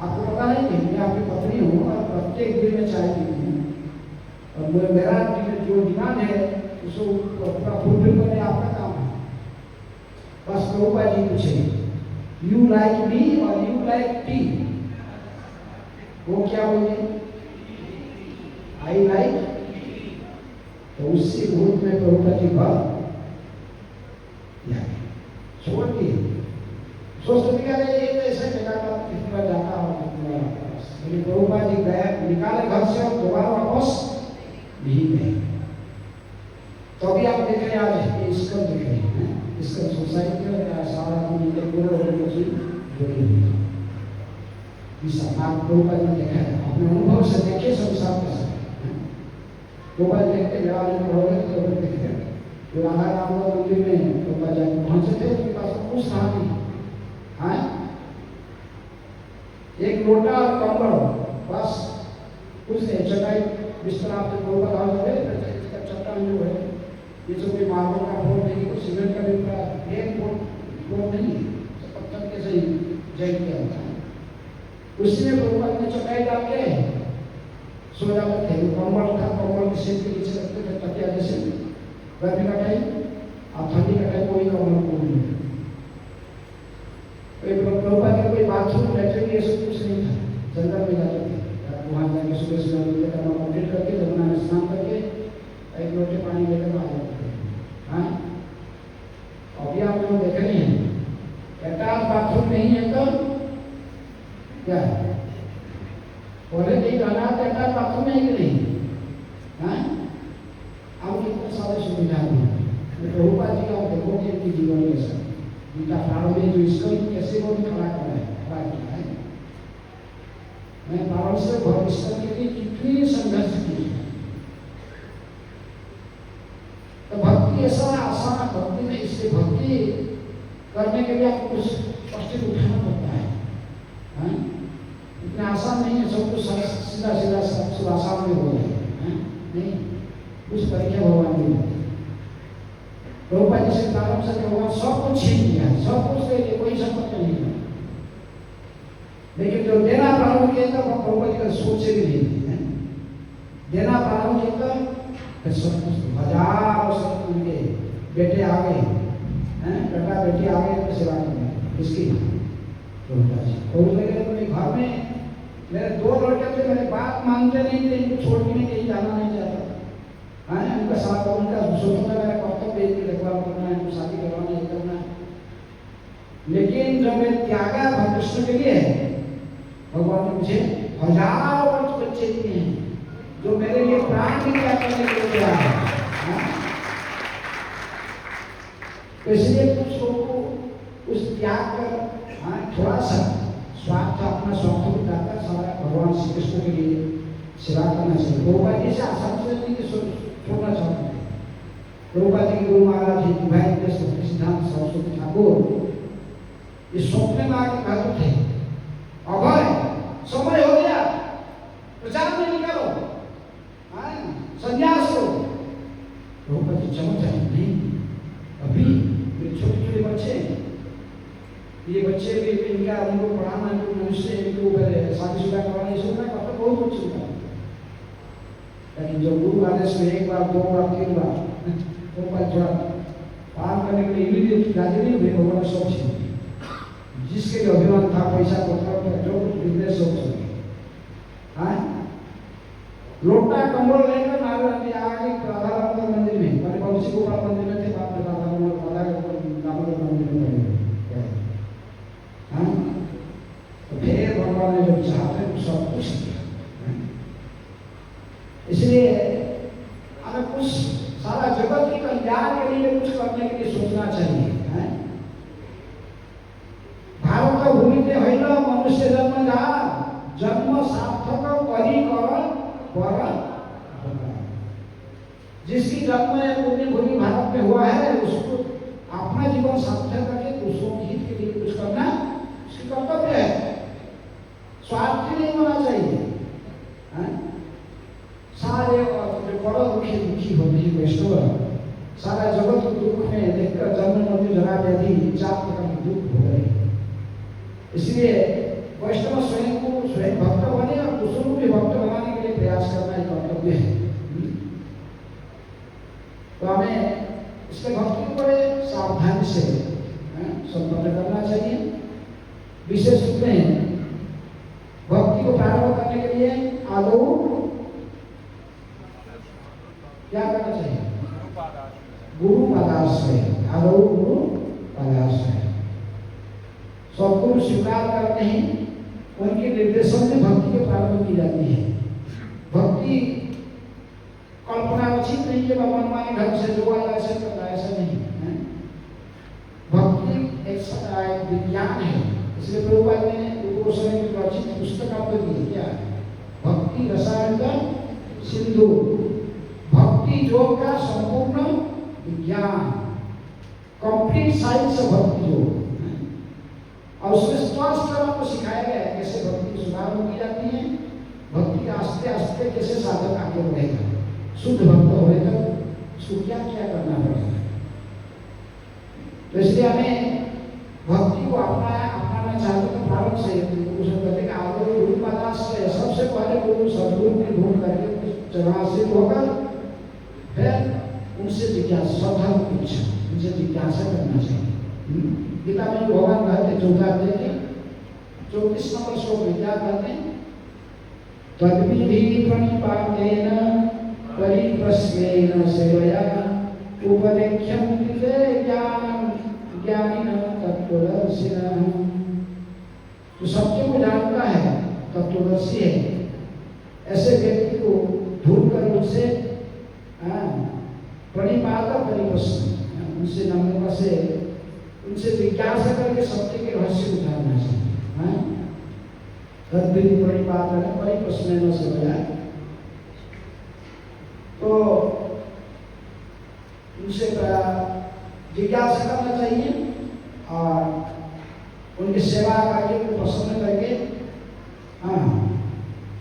आपको पता नहीं कि मैं आपकी पत्नी हूँ और प्रत्येक दिन में चाय पीती हूँ, और मेरा जो डिमांड है उसको पूरा फुलफिल करने आपका काम है। बस प्रभुपाद जी पूछे यू लाइक मी और यू लाइक टी? वो क्या बोले? I like. तो उससे भूत में प्रभुपाद जी बात छोड़ दिए। सोचते क्या ये तो ऐसे बेकार कितनी बार जाता और कितनी बार वापस। लेकिन प्रभुपाद जी गए, निकाले घर से और दोबारा वापस नहीं गए। तो अभी आप देख रहे हैं आज इसका देख रहे हैं, इसका सोसाइटी में सारा प्रभुपाद ने देखा है, अपने अनुभव से देखिए संसार के साथ। प्रभुपाद देखते तो देखते जो राधा राम मंदिर में प्रभुपाद जाके पहुंचे थे, उनके पास कुछ था नहीं। एक लोटा और कंबल, बस कुछ नहीं, चटाई बिस्तर आपसे प्रभुपाद हाथ में चट्टान जो है, ये जो कोई मार्बल का फ्लोर नहीं, कोई सीमेंट का भी प्लेन फ्लोर नहीं, पत्थर के सही जैन किया होता है। उसी में प्रभुपाद ने चटाई डाल के सो जाते थे। कंबल था, कंबल के सिर के नीचे रखते थे तकिया जैसे। गर्मी का टाइम और ठंडी का टाइम कोई कंबल को नहीं। प्रभुपाद का कोई बाथरूम लेटरिन ये सब कुछ नहीं था, जंगल में जाते थे। वहाँ जाके सुबह सुबह उठते कर्म कंप्लीट करके जमुना में स्नान करके एक लोटे पानी लेकर आ जाते थे। अभी आप लोग देख रहे हैं अटैच बाथरूम नहीं है तो क्या पहले नहीं जाना तो अटैच बाथरूम है कि नहीं? अब कितने सारे सुविधा हैं। प्रभुपाद जी का देखोगे कि जीवन के साथ गीता प्रारंभ में जो इसको कैसे वो खड़ा किया है। मैं प्रारंभ से भविष्य के लिए कितनी संघर्ष की है। तो भक्ति ऐसा आसान भक्ति में, इसलिए भक्ति करने के लिए आपको कुछ कष्ट उठाना पड़ता है। इतना आसान नहीं है सब कुछ सीधा सीधा सब आसान में हो जाए। नहीं, कुछ परीक्षा भगवान ने दी। प्रभुपाद जी से प्रारंभ से भगवान सब कुछ छीन लिया, सब कुछ दे दिया, कोई संपत्ति नहीं है। लेकिन जो देना प्रारंभ किया था वो प्रभुपाद जी का सोच से भी नहीं है। देना प्रारंभ किया था फिर सब कुछ हजारों सब उनके बेटे आ गए, बेटा बेटी आ गए तो सेवा करने इसकी प्रभुपाद जी। तो उसने कहा मेरे घर में मेरे 2 लड़के थे, मेरे बात मानते नहीं थे, इनको छोड़ के मैं कहीं जाना नहीं चाहता। उनका साथ उनका सोचता मेरा कर्तव्य देखभाल करना है, उनको शादी करवाना है, करना है। लेकिन जब मैं त्यागा भक्त के लिए भगवान ने मुझे हजारों बच्चे दिए हैं जो मेरे लिए प्राण भी त्याग करने के लिए तैयार है। तो इसलिए कुछ लोगों को कुछ त्याग कर, हाँ, थोड़ा सा स्वार्थ अपना स्वार्थ को त्याग सारा भगवान श्री कृष्ण के लिए सेवा करना चाहिए। प्रभुपाद जी से आसान से नहीं कि छोड़ना चाहते हैं। प्रभुपाद जी गुरु महाराज जी डिवाइन प्रेस भक्ति सिद्धांत सरस्वती ठाकुर ये सपने में आके कहते थे, अभय समय हो गया, प्रचार में निकलो, संन्यास लो। प्रभुपाद जी चमक जाए, नहीं अभी ये छोटे छोटे बच्चे, ये बच्चे भी इनका उनको पढ़ाना, जो मनुष्य इनको शादीशुदा करवाना, ये सब का बहुत कुछ चिंता है। लेकिन जब गुरु आदेश में एक बार, दो बार, तीन बार तो थोड़ा पार करने के लिए इमीडिएट राजी नहीं हुए, भगवान ने सब छीन लिया। जिसके लिए अभिमान था, पैसा पत्र जो कुछ बिजनेस सब छीन लिया। हाँ, लोटा कमरों लेकर नारायण जी आगे राधा राम मंदिर में, मैंने बंसी गोपाल मंदिर में थे, बाप रे राधा दामोदर मंदिर में गए। हाँ, तो फिर भगवान ने जब चाहते तो सब कुछ किया। इसलिए हमें कुछ सारा जगत के कल्याण के लिए कुछ करने के लिए सोचना चाहिए। भारत का भूमि पे होइल मनुष्य जन्म जा, जन्म सार्थक करी कर पर। जिसकी जन्म या पुण्य भूमि भारत में हुआ है, उसको अपना जीवन सार्थक करके दूसरों के हित के लिए कुछ करना उसकी कर्तव्य है। स्वार्थी नहीं होना चाहिए। सारे बड़ा दुखी होते हैं वैष्णव, सारा जगत को दुख में देखकर जन्म मृत्यु जरा व्याधि 4 प्रकार के दुख हो गए। इसलिए वैष्णव स्वयं को स्वयं भक्त बने और दूसरों को भी भक्त बनाने के लिए प्रयास करना एक कर्तव्य है। तो हमें इसके भक्ति को बड़े सावधानी से संपन्न करना चाहिए। विशेष रूप में भक्ति को प्रारंभ करने के लिए आदौ क्या करना चाहिए? गुरु पदाश्रय। आदौ गुरु पदाश्रय। सदगुरु स्वीकार करते ही उनके निर्देशन में भक्ति के प्रारंभ की जाती है। भक्ति कल्पना उचित नहीं है, मनमाने ढंग से जो आया ऐसे करना, ऐसा नहीं है। भक्ति एक विज्ञान है। इसलिए प्रभुपाद ने गोस्वामी की रचित पुस्तक आपको दी, क्या भक्ति रसायन का सिंधु, भक्ति योग का संपूर्ण विज्ञान, कंप्लीट साइंस ऑफ भक्ति योग। और उसमें स्पष्ट आपको सिखाया गया है कैसे भक्ति सुधार की जाती है, भक्ति आस्ते आस्ते कैसे साधक आगे बढ़ेगा, शुद्ध भक्त होगा, उसको क्या क्या करना पड़ेगा। तो इसलिए हमें भक्ति को अपनाना चाहते तो प्रारंभ से कहते आगे गुरु पदाश्रय, सबसे पहले गुरु सदगुरु की ढूंढ करके चरणाश्रित होकर फिर उनसे जिज्ञासा, श्रद्धा की इच्छा, उनसे जिज्ञासा करना चाहिए। गीता में भगवान कहते 34 नंबर श्लोक में क्या कहते हैं? तद्विधि प्रणिपातेन परिप्रश्नेन सेवया उपदेख्यं विदे ज्ञानं ज्ञानिनं तत्त्वदर्शिनः। जो सत्य को जानता है, तत्वदर्शी है, ऐसे व्यक्ति को ढूंढ कर उनसे प्रणिपात परिप्रश्न, उनसे नम्रता से उनसे जिज्ञासा करके सत्य के रहस्य उठाना चाहिए। तद्विधि प्रणिपातेन परिप्रश्नेन सेवया, तो उनसे जिज्ञासा करना चाहिए और उनकी सेवा करके उनको प्रसन्न करके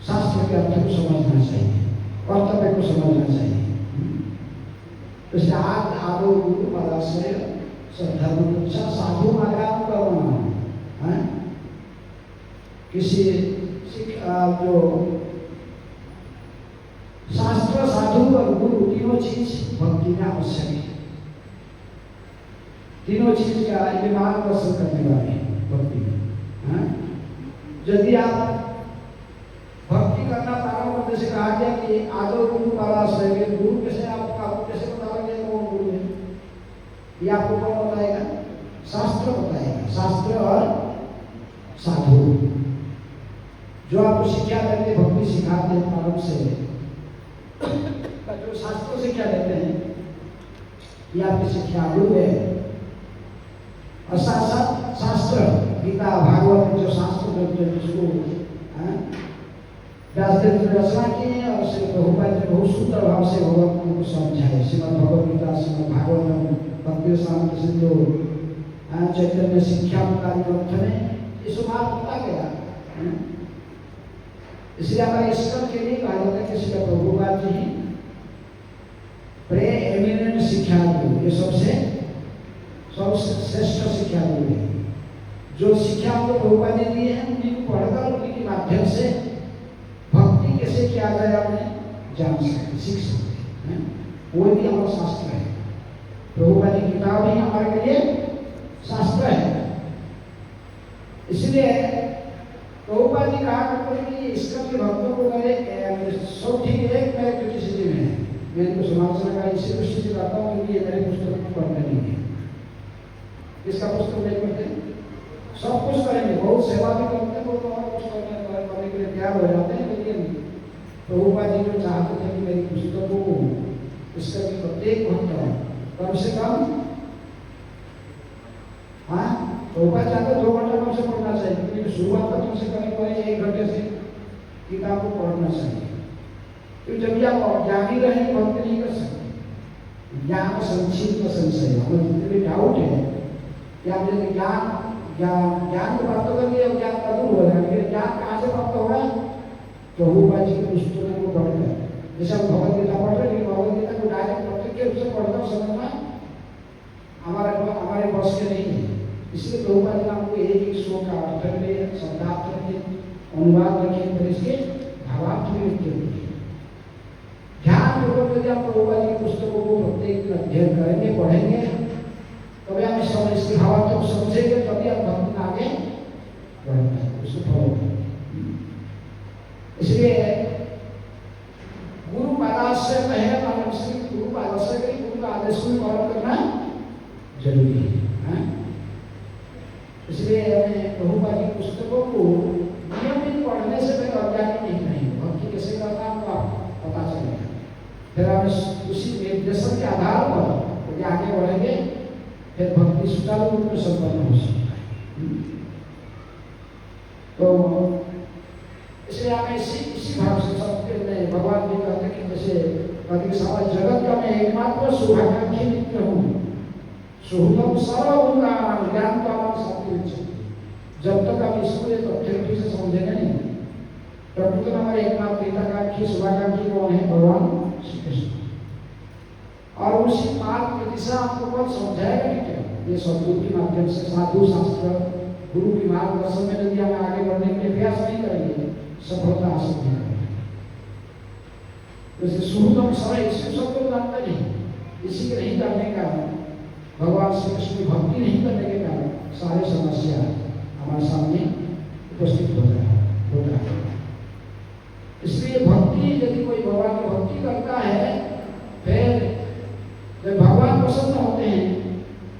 शास्त्र के अर्थ को समझना चाहिए, कर्तव्य को समझना चाहिए। तो आदौ गुरु पदाश्रय धर्म अच्छा साधु आगाम करना, किसी जो शास्त्र, साधु और गुरु तीनों चीज भक्ति में आवश्यक है। तीनों चीज का मार्गदर्शन करने वाले भक्ति में। यदि आप भक्ति करना प्रारंभ करने से कहा गया कि आदौ गुरु पदाश्रय, गुरु कैसे आपको कैसे पता लगे तो वो गुरु है, ये आपको कौन बताएगा? शास्त्र बताएगा। शास्त्र और साधु जो आपको शिक्षा देते, भक्ति सिखाते हैं प्रारंभ से, जो शास्त्र शिक्षा देते हैं ये आपकी शिक्षा गुरु है। और साथ साथ गीता भागवत जो शास्त्र ग्रंथ जिसको व्यासदेव ने रचना की है और श्री प्रभुपाद जी बहुत सुंदर भाव से भगवत को समझाए। श्रीमद् भगवद गीता, श्रीमद् भागवतम, भक्ति रसामृत सिंधु, चैतन्य शिक्षामृत ग्रंथ में ये सुधार होता गया। इसलिए हमारे ईश्वर के लिए कहा जाता है कि श्री प्रभुपाद जी ही प्रे एमिनेंट शिक्षा गुरु, ये सबसे श्रेष्ठ शिक्षा गुरु है। जो शिक्षा हमको प्रभुपाद जी दिए हैं उन्हीं को पढ़कर उन्हीं के माध्यम से भक्ति कैसे किया जाए हमें जान सकते, सीख सकते हैं। वो भी हमारा शास्त्र है। प्रभुपाद की किताब ही हमारे लिए शास्त्र है। इसलिए प्रभुपाद जी कहा करते हैं कि ईश्वर के भक्तों को मेरे सब ठीक है, मेरे क्रिटिसिज्म है। मैंने तो समालोचना का इसी दृष्टि से कहता हूँ क्योंकि ये मेरे पुस्तक को पढ़ने नहीं है। इसका पुस्तक नहीं पढ़ते, सब कुछ करेंगे, बहुत सेवा भी करते हैं, बहुत और कुछ करने के लिए तैयार हो जाते हैं। लेकिन प्रभुपाद जी जो चाहते थे कि मेरी पुस्तकों को इसका भी प्रत्येक घंटा कम से कम प्रभुपाद चाहते 2 घंटा कम से पढ़ना चाहिए, क्योंकि शुरुआत का कम से कम 1 घंटे से किताब को पढ़ना चाहिए। तो जब भी आप ज्ञानी रहेंगे भक्ति नहीं कर सकते। ज्ञान संक्षिप्त संशय, हमें जितने भी डाउट है कि आप जैसे ज्ञान को प्राप्त कर लिया, ज्ञान का दूर हो रहा है। ज्ञान कहाँ से प्राप्त होगा? प्रभुपाद जी के पुस्तकों को पढ़कर। जैसे हम भगवद गीता पढ़ रहे हैं, भगवद गीता को डायरेक्ट प्रत्यक्ष रूप से पढ़कर समझना हमारे बस के नहीं है। इसलिए प्रभुपाद जी ने हमको एक श्लोक का अर्थ रखे, शब्दार्थ रखे, अनुवाद रखे, फिर इसके भावार्थ भी लिखे। ध्यान पूर्वक यदि आप प्रभुपाद जी की पुस्तकों को प्रत्येक दिन अध्ययन करेंगे, पढ़ेंगे, तभी आप इसके भावार्थ को समझेंगे, तभी आप भक्ति में आगे बढ़ेंगे, उसको फॉलो करेंगे। इसलिए गुरु पादाश्रय है, गुरु पादाश्रय करें, गुरु का आदेश को पालन करना जरूरी है। इसलिए हमें प्रभुपाद की पुस्तकों को नियमित पढ़ने से मैं अज्ञानी नहीं रहेंगे। भक्ति कैसे करना आपको पता चलेगा। फिर हम उसी निर्देशन के आधार पर यदि आगे बढ़ेंगे, फिर भक्ति सुचारू रूप में संपन्न हो सकता है। तो इसलिए हमें इसी भाव से सबके में भगवान जी कहते हैं कि जैसे कभी सारा जगत का मैं एकमात्र शुभाकांक्षी नित्य हूँ, सुहृदम सर्वभूतानां ज्ञानकामं सत्यं। जब तक हम इसको एक तथ्य से समझेंगे नहीं, प्रभु तो हमारे एकमात्र हिताकांक्षी शुभाकांक्षी कौन है? भगवान श्री कृष्ण। और उसी मार्ग की दिशा आपको कौन समझाएगा? नहीं क्या ये सदगुरु के माध्यम से, साधु शास्त्र गुरु की मार्गदर्शन में यदि हम आगे बढ़ने के लिए प्रयास नहीं करेंगे, सफलता हासिल नहीं करेंगे। जैसे सुहृदम सर्वं, इसमें सबको जानता नहीं, इसी के नहीं करने का भगवान श्री कृष्ण की भक्ति नहीं करने के कारण सारे समस्या हमारे सामने उपस्थित होता है। इसलिए भक्ति यदि कोई भगवान की भक्ति करता है, फिर जब भगवान पसंद होते हैं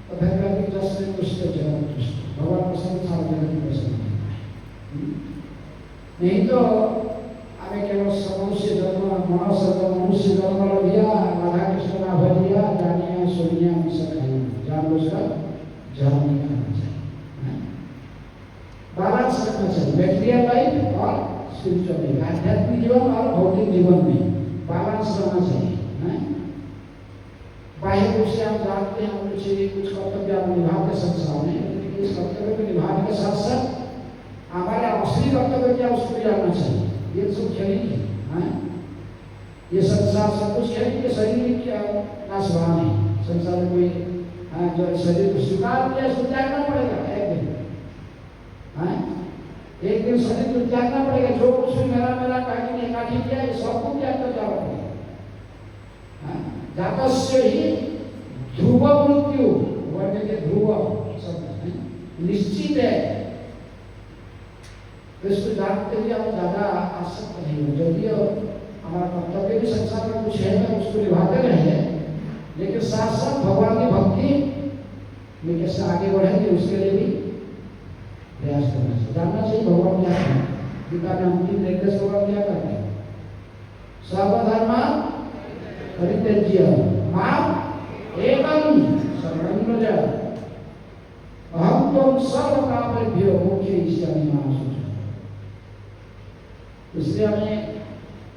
तो फिर कहते जैसे कुछ जगत तुष्ट, भगवान पसंद सारा जगत पसंद नहीं। तो हमें केवल मनुष्य जन्म मनुष्य जन्म लिया, राधा कृष्ण का भजिया जानिया सोनिया सखाई, जान बुझकर जान नहीं करना चाहिए। बैलेंस रखना चाहिए मैटेरियल लाइफ और स्पिरिचुअल लाइफ, आध्यात्मिक जीवन और भौतिक जीवन में बैलेंस रहना चाहिए। बाह्य रूप से हम जानते हैं हम कुछ कर्तव्य हम निभाते संसार में, लेकिन इस कर्तव्य को निभाने के साथ साथ हमारे असली कर्तव्य क्या उसको जानना चाहिए। ये सब खेलेंगे, ये संसार सब कुछ खेलेंगे, शरीर क्या नाशवान है। संसार में कोई जो शरीर को स्वीकार किया उसको त्यागना पड़ेगा एक दिन शरीर को त्यागना पड़ेगा। जो कुछ भी मेरा काटी काटी किया ये सबको त्याग कर जाना पड़ेगा। जातस्य ही ध्रुव मृत्यु, वर्ण के ध्रुव शब्द निश्चित है। तो इसको जानते हुए हम ज्यादा आसक्त नहीं हो। यदि हमारा कर्तव्य भी संसार में कुछ है तो उसको निभाते रहेंगे, लेकिन साथ साथ भगवान की भक्ति में कैसे आगे बढ़ेंगे उसके लिए भी प्रयास करना चाहिए। जानना चाहिए भगवान क्या है। गीता में अंतिम निर्देश भगवान क्या करते हैं? सर्वधर्म परित्यज्य मां एकं शरणं व्रज, अहं त्वं सर्व कामेभ्यो मुख्य ईश्वरी महासुच। इसलिए हमें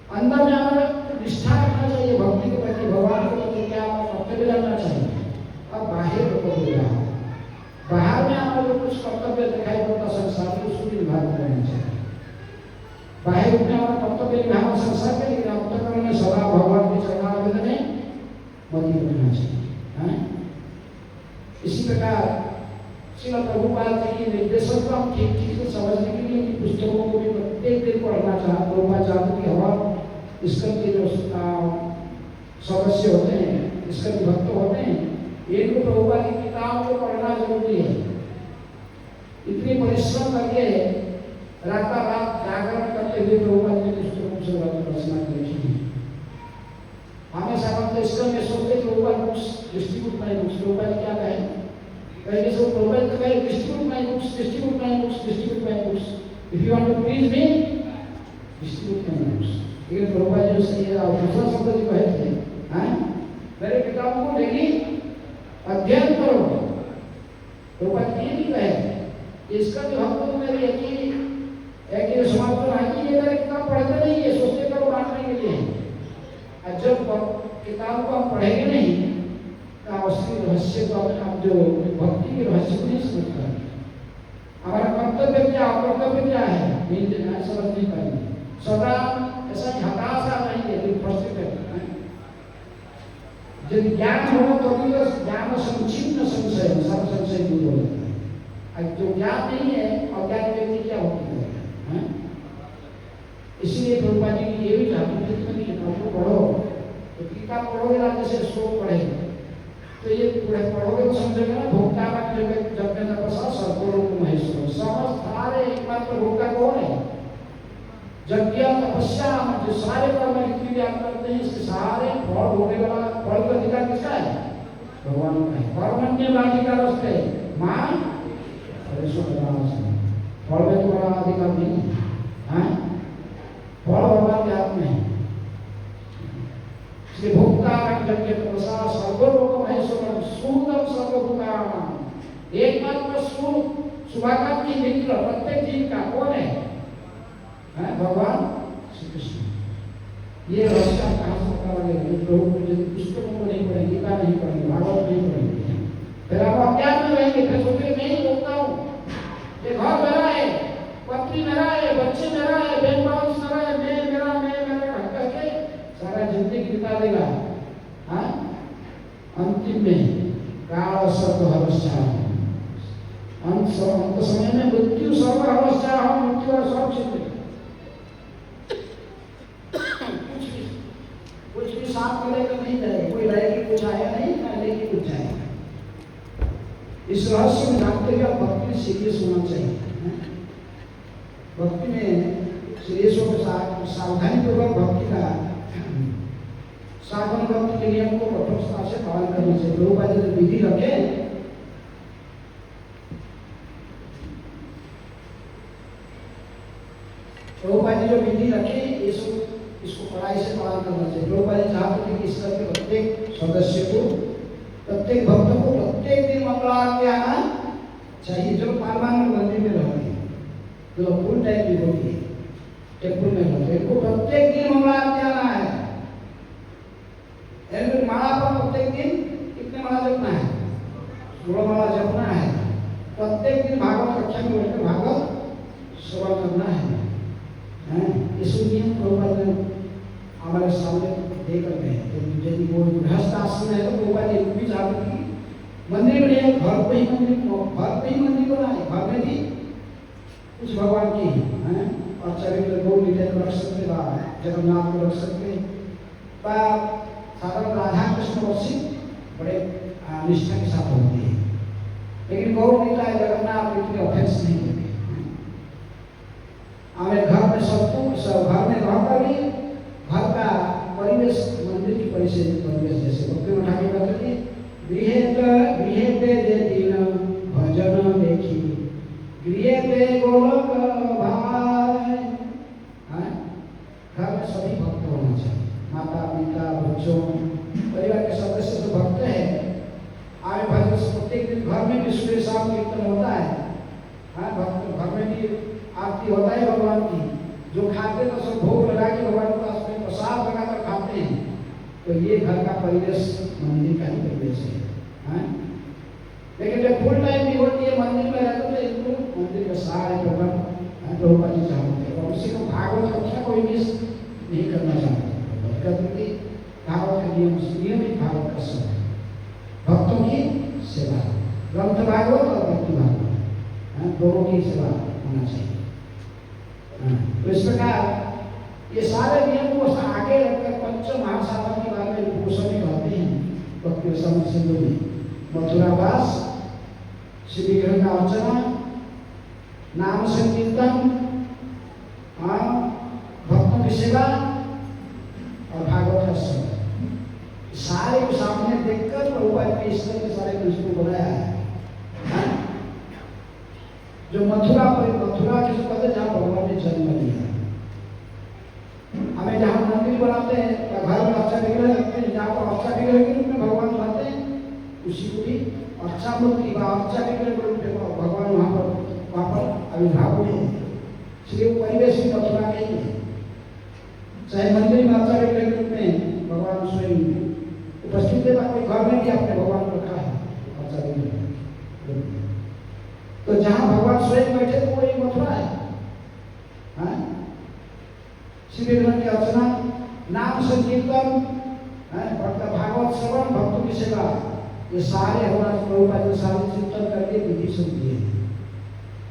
अंदर में हमें निष्ठा रखना चाहिए भक्ति के प्रति, भगवान के प्रति क्या कर्तव्य करना चाहिए। अब बाहर कर्तव्य, बाहर में हमें जो कुछ कर्तव्य दिखाई पड़ता संसार में, उसको निभाते रहना चाहिए। बाहर उठने हमारा कर्तव्य निभाना संसार के, लेकिन अंतःकरण में सदा भगवान के चरणारविंद में मति रखना चाहिए। इसी प्रकार श्रील प्रभुपाद जी की निर्देशन को हम ठीक ठीक से समझने के लिए पुस्तकों को भी प्रत्येक दिन पढ़ना चाहते, प्रभुपाद चाहते कि हमारे इसके के जो सदस्य होते हैं, इसके भक्त होते हैं, इनको प्रभुपाद की किताबों को पढ़ना जरूरी है। इतनी परिश्रम करके रात जागरण करते हुए प्रभुपाद जी पुस्तकों से रचना की। हमेशा हम इसका में सोचते Prabhupada books distribute my books, Prabhupada क्या कहे कहीं सब प्रभुपाद कहे distribute my books, distribute my books, distribute my books, if you want to please me distribute my books. ये प्रभुपाद जी से ये दूसरा शब्द जो कहे थे, हैं मेरे किताबों को डेली अध्ययन करो। प्रभुपाद ये नहीं कहे इसका जो हम तो मेरे एक ही समाज में आके ये मेरे किताब पढ़ते नहीं है, सोचते करो बांटने के लिए। और जब किताब को हम पढ़ेंगे नहीं तो असली रहस्य को हम जो भक्ति के रहस्य को नहीं समझ पाएंगे। हमारा कर्तव्य क्या, कर्तव्य क्या है, नहीं समझ नहीं पाएंगे। सदा ऐसा हताशा नहीं है, लेकिन फ्रस्ट्रेटेड है। जब ज्ञान हो तो भी ज्ञान संक्षिप्त संशय, सब संशय दूर हो जाता है। जो ज्ञान नहीं है अज्ञान व्यक्ति क्या होती है। इसलिए प्रभुपाद जी की ये भी चाहते थे कि किताब को पढ़ो, तो किताब पढ़ोगे ना जैसे श्लोक पढ़ेंगे तो ये पूरे पढ़ोगे तो समझेगा ना भोक्ता जब में तपस्या सर्वलोक महेश्वर, समस्त सारे एकमात्र भोक्ता कौन है। यज्ञ तपस्या जो सारे कर्म जितने भी आप करते हैं इसके सारे फल भोगने वाला फल का अधिकार किसका है, भगवान का है। कर्मण्य वाधिकार उसके मां फल में तुम्हारा अधिकार नहीं है, फल भगवान के हाथ में है। इसलिए भोक्ता यज्ञ तपस्या सर्वलोक महेश्वर सुंदर सर्वभूतानां, एकमात्र शुभाकांक्षी मित्र प्रत्येक जीव का कौन है, भगवान श्री कृष्ण। ये रहस्य कहाँ से पता लगेगा। लोग पुस्तकों को नहीं पढ़ेंगे, गीता नहीं पढ़ेंगे, भागवत नहीं पढ़ेंगे, फिर आप अज्ञान में रहेंगे। फिर सोचेंगे मैं ही बोलता हूँ, ये घर मेरा है, पत्नी मेरा है, बच्चे मेरा है, बहन भाई मेरा है, मैं मेरा करके सारा जिंदगी बिता देगा। अंतिम में काल सर्व हवस्या, अंत समय में मृत्यु सर्व हवस्या, मृत्यु और सब चिंतित। कुछ भी साथ में लेकर नहीं जाएगा, कोई रहेगी कुछ आया नहीं, ना लेके कुछ जाएगा। इस रहस्य में जानते हुए आप भक्ति में सीरियस होना चाहिए। भक्ति में सीरियस होकर सावधानी पूर्वक भक्ति का साधन भक्ति के नियम को कठोरता से पालन करना चाहिए। प्रभुपाद जी ने विधि रखे, प्रभुपाद जी जो विधि रखे इसको कड़ाई से पालन करना चाहिए। प्रभुपाद जी चाहते थे कि इस तरह के प्रत्येक सदस्य को, प्रत्येक भक्त को प्रत्येक दिन मंगलारती आना चाहिए। जो पारमानंद मंदिर में रहते हैं, जो फुल टाइम भी होती है टेम्पल में रहते हैं, इनको प्रत्येक दिन मंगलारती आना है। माला पर प्रत्येक दिन कितने माला जपना है, 16 माला जपना है। प्रत्येक दिन भागवत कक्षा में बैठकर भागवत श्रवण करना है। इस नियम प्रभुपाद ने हमारे सामने देकर गए। तो यदि वो गृहस्थ आश्रम है तो प्रभुपाद जी भी चाहते कि मंदिर में नहीं, घर पे ही मंदिर बनाए, घर में भी कुछ भगवान की और चरित्र गौ लीला को रख सकते, जगन्नाथ को रख सकते, साधारण राधा कृष्ण वर्षित बड़े निष्ठा के साथ होती है। लेकिन गौ लीला जगन्नाथ इतने ऑफेंस नहीं होते। हमें घर में सब घर में रहकर भी घर का परिवेश मंदिर की परिवेश जैसे भक्ति में ठाकुर कहते थे, गृह दे दिन भजन देखी, गृह पे गोलक भाई। घर में सभी भक्त होना चाहिए, माता पिता बच्चों परिवार के सदस्य जो भक्त हैं। आगे भजन प्रत्येक दिन घर में भी सुबह शाम कीर्तन होता है, जो खाते तो सब भोग लगा के भगवान के पास में प्रसाद लगाकर खाते हैं। तो ये घर का परिवेश मंदिर का ही परिवेश है, हाँ? लेकिन जब फुल टाइम भी होती है मंदिर में रहते तो इनको मंदिर में सारे प्रोग्राम प्रभुपाद जी चाहते हैं और उसी को भागवत कक्षा कोई मिस नहीं करना चाहते। कहते भागवत का नियमित भागवत का समय, भक्तों की सेवा, ग्रंथ भागवत और भक्ति भागवत दोनों की सेवा होना चाहिए। तो इस प्रकार ये सारे नियम को आगे रखकर पंच महासागर के बारे में गोस्वामी कहते हैं भक्ति रसामृत सिंधु में, मथुरावास, श्री विग्रह का अर्चना, नाम संकीर्तन, भक्तों की सेवा और भागवत का श्रवण, सारे को सामने देखकर प्रभुपाद ने इस तरह के सारे ग्रंथों को बनाया है। जो मथुरा किसको कहते हैं, जहाँ भगवान ने जन्म लिया। हमें जहाँ मंदिर बनाते हैं या घर में अच्छा विग्रह रखते हैं, जहाँ पर अच्छा विग्रह के रूप में भगवान रहते हैं, उसी को भी अच्छा मूर्ति व अच्छा विग्रह के रूप में भगवान वहाँ पर आविर्भाव हुए। इसलिए परिवेश भी मथुरा के ही है। चाहे मंदिर में अच्छा विग्रह के रूप में भगवान स्वयं उपस्थित है, कोई घर में भी अपने भगवान को रखा है अच्छा विग्रह। तो जहाँ भगवान स्वयं बैठे तो वही मथुरा है, हाँ? श्री विग्रह की अर्चना, नाम संकीर्तन, भक्त भागवत श्रवण, भक्तों की सेवा, ये सारे हमारे प्रभुपाद जी सारे चिंतन करके विधि समझिए।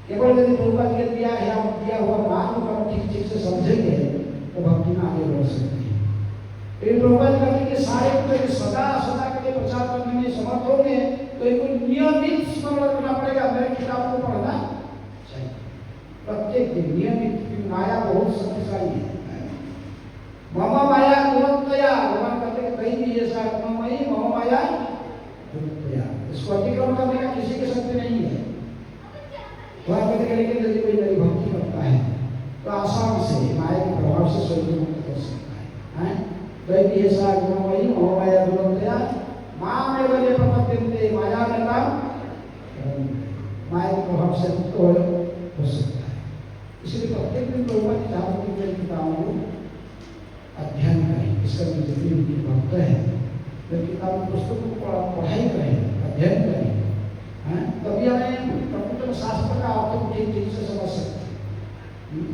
केवल यदि प्रभुपाद के दिया हुआ मार्ग को हम ठीक से समझेंगे तो भक्ति में आगे बढ़ सकते हैं। लेकिन प्रभुपाद कहते हैं कि सारे को सदा के लिए प्रचार करने में समर्थ होंगे तो इनको नियमित स्मरण रखना पड़ेगा। मेरे किताब को पढ़ना चाहिए प्रत्येक दिन नियमित। माया बहुत शक्तिशाली है। मम माया दुरंतया, भगवान कहते हैं कहीं भी ऐसा ममई मम माया दुरंतया, इसको अतिक्रमण करने का किसी की शक्ति नहीं है। भगवान कहते हैं लेकिन यदि कोई मेरी भक्ति करता है तो आसान से माया के प्रभाव से स्वयं मुक्त कर सकता है। कहीं भी ऐसा ममई मम माया दुरंतया माम एवं ये प्रपद्यन्ते माया में काम, माया के प्रभाव से मुक्त हो सकता है। इसलिए प्रत्येक दिन प्रभुपाद जी चाहते हैं कि किताबों को अध्ययन करें। इसका जितनी उनकी भक्त है वे किताब पुस्तकों को पढ़ाई करें, अध्ययन करें, तभी हमें प्रकृत शास्त्र का अर्थ को ठीक से समझ सकते हैं।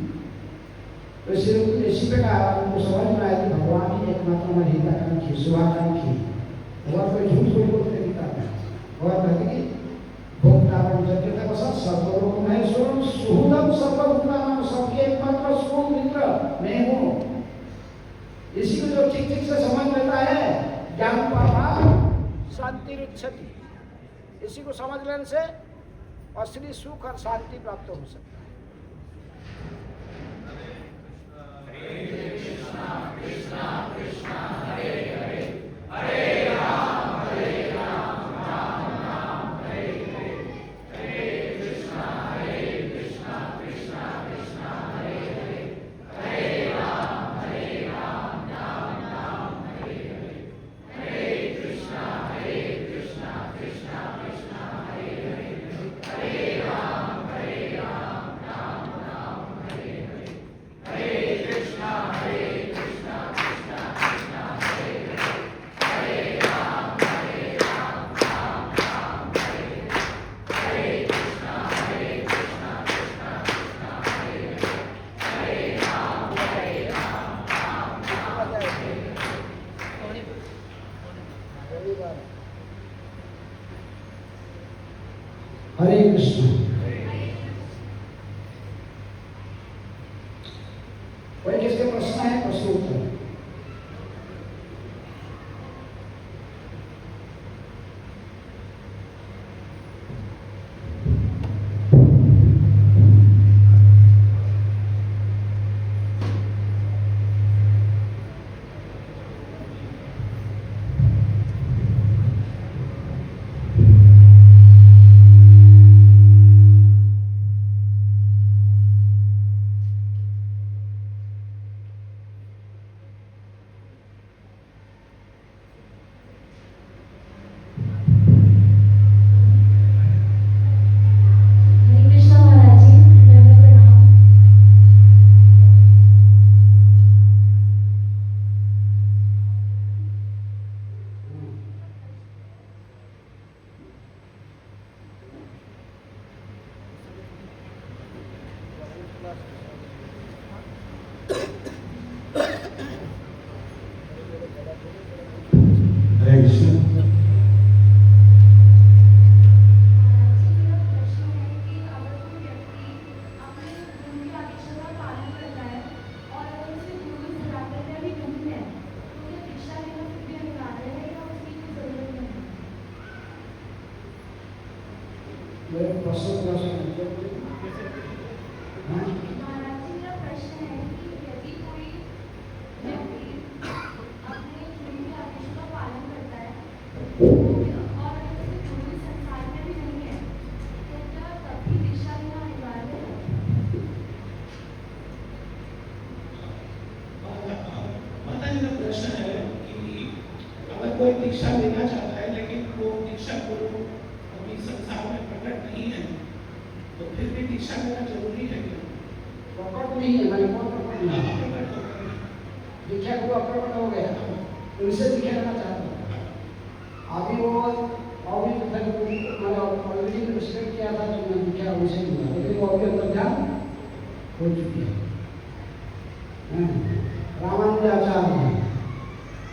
तो इसी प्रकार उनको समझ में आया कि भगवान ही एकमात्र हमारे हिताकांक्षी शुभाकांक्षी। भगवान कोई झूठ कोई बोलते नहीं था। भगवान कहते कि भोक्तापन जगत का सर्वलोक महेश्वर सुहृदम सर्वभूतानां, सबके एकमात्र सुख मित्र मैं हूँ। इसी को जो ठीक से समझ लेता है ज्ञान पावा शांति रुच्छति, इसी को समझ लेने से असली सुख और शांति प्राप्त हो सकता है। हरे कृष्णा कृष्णा कृष्णा हरे हरे, हरे राम राम राम हरे हरे, हरे कृष्णा कृष्णा कृष्णा हरे हरे, हरे राम राम राम हरे हरे, हरे कृष्णा कृष्णा कृष्णा हरे हरे, हरे राम राम राम हरे हरे, हरे कृष्णा कृष्णा कृष्णा हरे हरे, हरे राम राम राम हरे हरे, हरे कृष्णा कृष्णा कृष्णा हरे हरे, हरे राम राम हरे हरे कृष्ण। कोई किसके प्रश्न है? प्रश्न उत्तर। हरे कृष्ण। मेरा प्रश्न है कि अगर कोई व्यक्ति अपने गुरु के आदेशों का पालन करता है और अगर उसे गुरु बुलाते हुए भी नहीं है तो क्या दीक्षा लेना फिर भी अनिवार्य है या उसकी कोई जरूरत नहीं है? मेरे प्रश्न थोड़ा सा हाँ? महाराज जी, मेरा प्रश्न है कि यदि कोई व्यक्ति अपने गुरु के आदेशों का पालन करता है और अगर उसे गुरु इस संसार में भी नहीं है तो क्या तब भी दीक्षा लेना अनिवार्य है? माता जी का प्रश्न है कि अगर कोई दीक्षा लेना चाहता है लेकिन वो दीक्षा गुरु अभी संसार में प्रकट नहीं है तो फिर भी दीक्षा लेना जरूरी है क्या? प्रकट नहीं है, मैंने बहुत प्रकट नहीं है। प्रकट हो गए। दीक्षा को अप्रकट हो गया, उनसे दीक्षा लेना चाहता हूँ। अभी वो अभी मैंने ऑलरेडी रिस्पेक्ट किया था कि मैं दीक्षा उनसे लूँगा, लेकिन वो अभी अंतर्ध्यान हो चुकी है। रामानुजाचार्य हैं,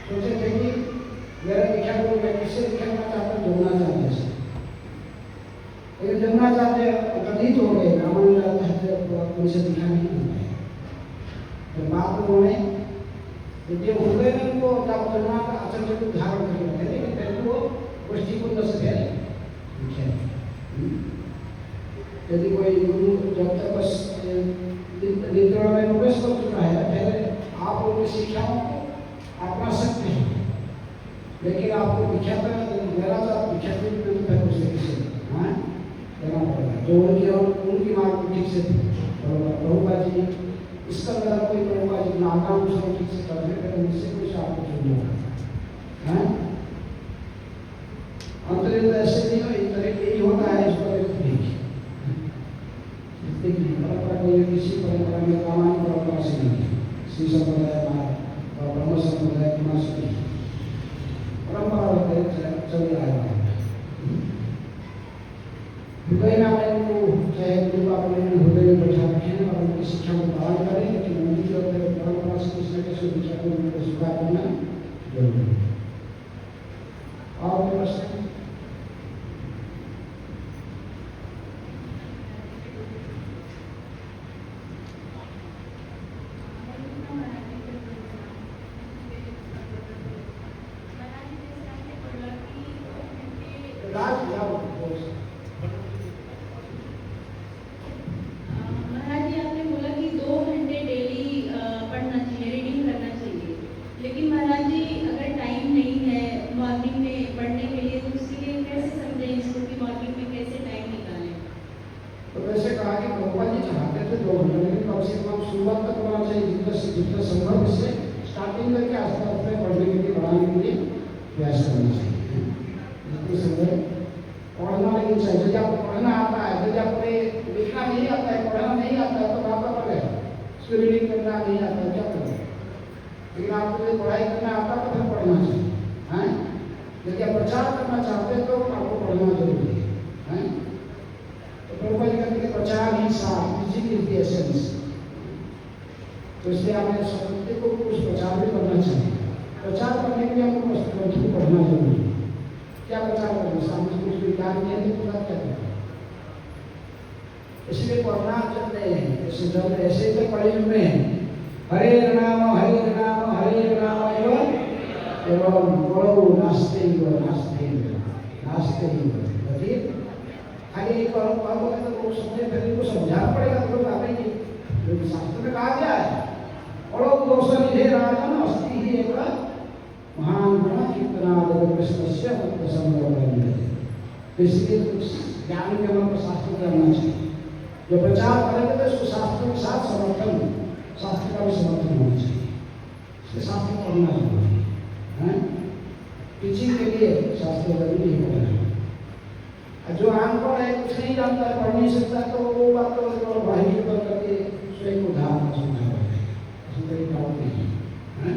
सोचे थे कि मेरा दीक्षा को मैं किससे दीक्षा लेना चाहता हूँ, जमुनाचार्य से। लेकिन जमुनाचार्य गणित हो गए, रामानुजाचार्य उनसे दीक्षा नहीं हो पाए। तो बात उन्होंने जो हो गए ना उनको जमुना का आचरण को धारण करके रखे, लेकिन पहले वो गोष्ठी कुंड से गए दीक्षा। यदि कोई गुरु जब तक बस निद्रा में प्रवेश कर चुका है फिर आप उनकी शिक्षाओं को अपना सकते हैं, लेकिन आपको दीक्षा तो मेरा तो दीक्षा भी उसे किसी हाँ देना पड़ेगा जो उनकी मार्ग ठीक से थी। प्रभुपा जी इसका मेरा कोई प्रभुपा जी नाकाम सब ठीक से कर रहे हैं, उनसे कुछ आपको चुनना है। अंतरित ऐसे नहीं हो, इस तरह यही होता है, इस पर परंपरा कोई किसी परंपरा में कामानी परंपरा से नहीं है। श्री संप्रदाय और ब्रह्म संप्रदाय की मां से परंपरा चली आया है। हृदय में उनको चाहे गुरु बाबा ने हृदय में बैठा रखे और उनकी शिक्षा को पालन करें, लेकिन उनकी जो परंपरा से किसी न किसी शिक्षा को उनको स्वीकार करना जरूरी है। और प्रश्न महाराज जी, आपने बोला कि 2 घंटे डेली पढ़ना चाहिए, रीडिंग करना चाहिए, लेकिन महाराज जी अगर टाइम नहीं है मॉर्निंग में पढ़ने के लिए तो उसके लिए कैसे समझें इसको कि मॉर्निंग में कैसे टाइम निकालें? तो वैसे कहा कि भगवान जी चाहते थे 2 घंटे, लेकिन कम से कम शुरुआत तक होना चाहिए, जितना संभव इससे स्टार्टिंग करके आसपास में पढ़ने के लिए बढ़ाने के लिए प्रयास करना चाहिए। जितनी संभव पढ़ना लेकिन चाहिए। यदि आपको पढ़ना आता है, यदि आपको लिखना नहीं आता है, पढ़ना नहीं आता है तो बात पड़ेगा, उसको रीडिंग करना नहीं आता है क्या करें। लेकिन आपको यदि पढ़ाई करना आता है तो फिर पढ़ना चाहिए हैं। यदि आप प्रचार करना चाहते हैं तो आपको पढ़ना जरूरी है। तो प्रभुपा जी कहते हैं प्रचार ही सार, टीचिंग इज द एसेंस। तो इसलिए आपने सत्य को कुछ प्रचार भी करना चाहिए। प्रचार करने के लिए आपको ग्रंथ को पढ़ना जरूरी है। क्या प्रचार करना, सामने कुछ विज्ञान नहीं है तो क्या करना, इसलिए पढ़ना चलते हैं। ऐसे तो पढ़े हुए हैं, हरे नाम हरे नाम हरे नाम एवं गुरु नास्ते नास्ते नास्ते ही खाली एक और तो लोग समझे, फिर इनको समझाना पड़ेगा तो लोग आएंगे। क्योंकि शास्त्र में कहा गया है बड़ो दोष निधे राजन अस्ति ही एक महान गुण कीर्तनाद कृष्ण से संभव है। इसलिए ज्ञान के मन को शास्त्र करना चाहिए। जो प्रचार करेंगे तो इसको शास्त्र के साथ समर्थन, शास्त्र का भी समर्थन होना चाहिए। इसके शास्त्र पढ़ना जरूरी है। टीचिंग के लिए शास्त्र जरूरी है। जो अनपढ़ है, कुछ नहीं जानता है, पढ़ नहीं सकता, तो वो बात तो भाई के ऊपर करके स्वयं को उदाहरण समझा है, उसमें कोई डाउट नहीं है।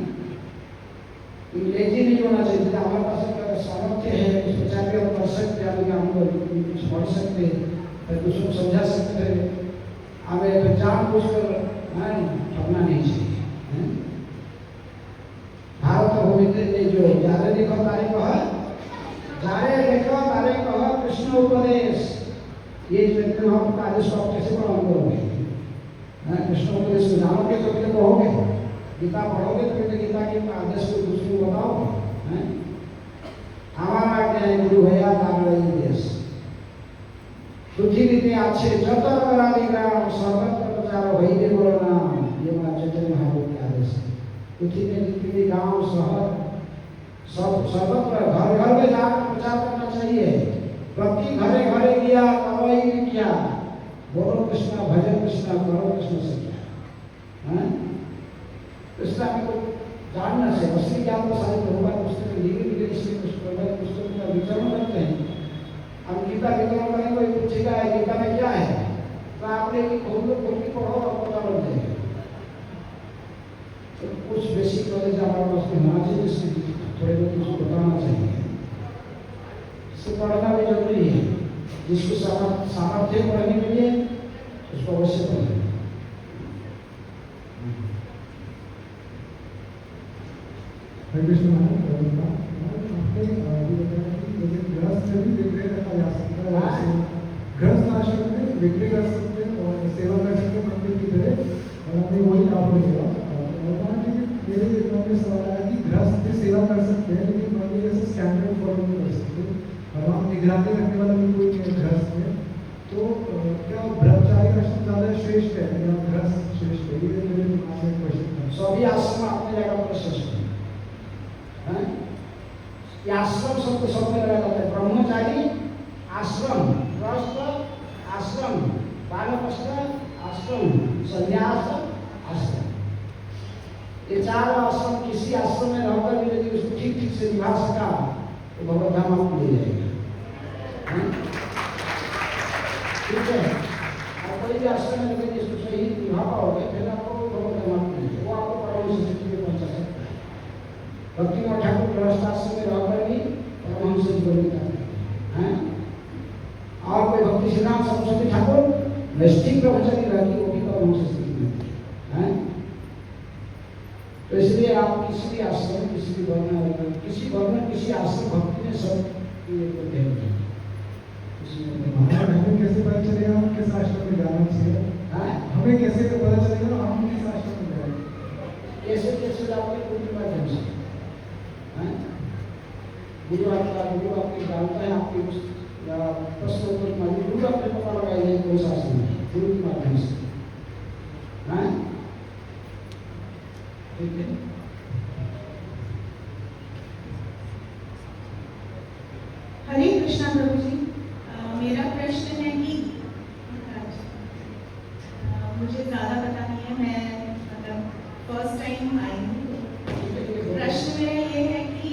लेजी नहीं होना चाहिए। हमारे पास अगर सामर्थ्य है, उस प्रचार के कर सकते हैं, हम कुछ पढ़ सकते हैं, फिर दूसरों को समझा सकते हैं, हमें प्रचार जानबूझकर ठगना नहीं चाहिए। हैं? भारत भूमिते ने जो जारे लिखो तारे कह जारे लिखो तारे कह कृष्ण उपदेश, ये जो इतने हम आदेश को आप कैसे पालन करोगे? कृष्ण उपदेश को जानोगे तो फिर कहोगे, गीता पढ़ोगे तो फिर गीता के आदेश को दूसरे को बताओगे। हमारा क्या है गुरु भैया नारायण देश पृथ्वी আছে যত রাধিগ্রাম সর্বত্র প্রচার হইবে বড় নাম, ये हमारा चैतन्य महाप्रभु के आदेश है। पृथ्वी में जितने गांव शहर सब सर्वत्र घर घर में जाकर प्रचार करना चाहिए। प्रति घरे घरे गया कवई किया, बोलो कृष्णा भजन कृष्णा करो कृष्ण से क्या। कृष्णा में तो जानना से असली ज्ञान तो सारे भगवान पुस्तक धीरे धीरे इसलिए पुस्तक का विचरण करते हैं। हम गीता वितरण करेंगे, कोई पूछेगा गीता में क्या है तो आपने खोल के पढ़ो और पता लग जाएगा। तो कुछ बेसिक नॉलेज हमारे पास में होना चाहिए, जिससे थोड़े बहुत उसको बताना चाहिए। इससे पढ़ना भी जरूरी है। जिसको सामर्थ्य पढ़ने के लिए उसको अवश्य पढ़ें। हरे कृष्ण महाराज, आपने अभी बताया कि जैसे गृहस्थ में भी विक्रय रखा जा सकता है, वैसे गृहस्थ आश्रम में विक्रय कर सकते हैं और सेवा कर सकते हैं मंदिर की तरह, और हमने वही काम किया। और कहा कि मेरे मन में सवाल आया कि गृहस्थ भी सेवा कर सकते हैं लेकिन मंदिर जैसे स्टैंडर्ड फॉलो नहीं कर सकते, और वहाँ निगरानी रखने वाला भी कोई नहीं है गृहस्थ में, तो क्या ब्रह्मचारी आश्रम ज़्यादा श्रेष्ठ है या गृहस्थ श्रेष्ठ है? ये मेरे दिमाग में क्वेश्चन था। सभी आश्रम अपनी जगह पर श्रेष्ठ है। ये आश्रम सबको सब में लगा जाता है। ब्रह्मचारी आश्रम, गृहस्थ आश्रम, वानप्रस्थ आश्रम, संन्यास आश्रम, ये चार आश्रम किसी आश्रम में रहकर भी यदि उसको ठीक ठीक से निभा सका तो भगवत धाम आपको मिल जाएगा। ठीक है, और कोई भी आश्रम में यदि इसको सही निभा पाओगे फिर आपको भगवत धाम आपको मिल जाएगा। वो आपको परम स्थिति में पहुंचा सकता है। भक्तिनाथ ठाकुर गृहस्थाश्रम में रहकर भी परमहंस जीवन बिताते हैं। और कोई भक्ति श्रीराम सरस्वती ठाकुर नैष्ठिक ब्रह्मचारी रहती, वो भी परमहंस स्थिति में है। तो इसलिए आप किसी भी आश्रम, किसी भी वर्ण, किसी आश्रम भक्ति में सब महाराज हमें कैसे पता चलेगा हम किस आश्रम में जाना चाहिए? हमें कैसे पता चलेगा हम किस आश्रम में जाएंगे? कैसे जाओगे? गुरु के माध्यम से। गुरु आपकी जानता है, आपकी प्रश्न उत्तर माध्यम गुरु अपने पता लगाइए कौन सा आश्रम है, गुरु के माध्यम से। ठीक है। हरे कृष्णा प्रभु जी, मेरा प्रश्न है कि मुझे ज़्यादा पता नहीं है, मैं मतलब फर्स्ट टाइम आई हूँ। प्रश्न मेरा ये है कि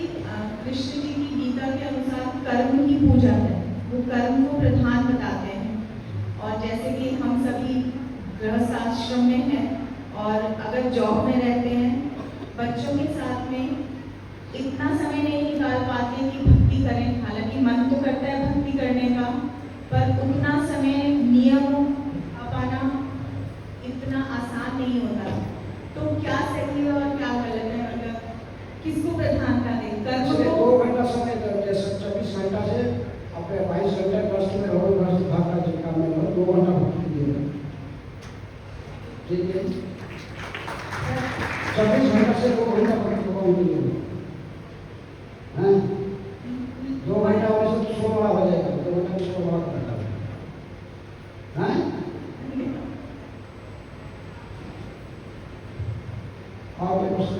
कृष्ण जी की गीता के अनुसार कर्म की पूजा है, वो कर्म को प्रधान बताते हैं, और जैसे कि हम सभी गृहस्थ आश्रम में हैं और अगर जॉब में रहते हैं, बच्चों के साथ में इतना समय नहीं निकाल पाते कि भक्ति करें। हालांकि मन तो करता है भक्ति करने का, पर उतना समय नियम अपनाना इतना आसान नहीं होता। तो क्या सही है और क्या गलत है, मतलब किसको प्रधानता दें? कर्म को 2 घंटा समय, जैसे 24 घंटा से अपने 22 घंटे कष्ट में रहो, कष्ट भाग का जिनका में रहो, 2 घंटा भक्ति कीजिए। ठीक है, 24 घंटा से 2 घंटा भक्ति को कीजिए। 2 घंटा और से 16 बड़ा हो जाएगा, 2 घंटा में 16 बड़ा करता है। और कोई प्रश्न?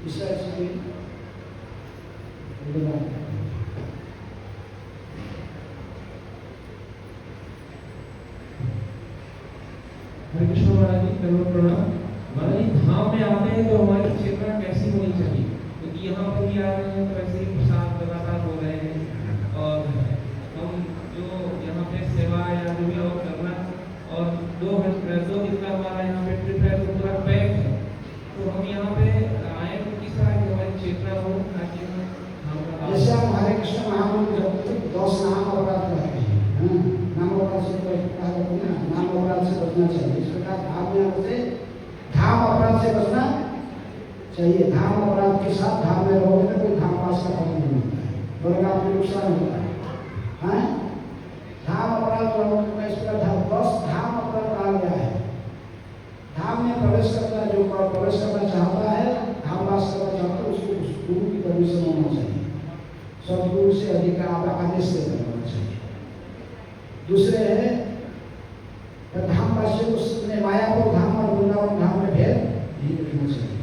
इस तरह से हरे कृष्ण महाराज जी, प्रणाम। महाराज जी, धाम में आते हैं तो हमारी चेतना कैसी होनी चाहिए? क्योंकि यहाँ पर भी आ रहे हैं तो ऐसे ही प्रसाद लगातार हो रहे हैं, और हम जो यहाँ पे सेवा या जो भी और करना, और 2 दिन का हमारा यहाँ पे ट्रिप है तो पूरा पैक है, तो हम यहाँ पे आए तो किस तरह की हमारी चेतना हो, ताकि जैसे हम हरे कृष्ण महामंत्र जपते हैं, 10 नाम अपराध करते हैं। नाम अपराध से नाम अपराध से बचना चाहिए। इस प्रकार धाम में आने से धाम अपराध से बचना चाहिए। धाम अपराध के साथ धाम में रहोगे तो कोई धाम पास का फल नहीं होता है, बल्कि आपको नुकसान होता है। हाँ? धाम अपराध रहोगे तो इसका धाम बस धाम अपराध कहा गया है। धाम में प्रवेश करना, जो प्रवेश करना चाहता है, धाम वास करना चाहता है, उसको उस गुरु की परमिशन होना चाहिए, सदगुरु से अधिकार आदेश से करना चाहिए। दूसरे है धाम वासियों को मायापुर धाम और वृंदावन धाम में भेद नहीं रखना चाहिए।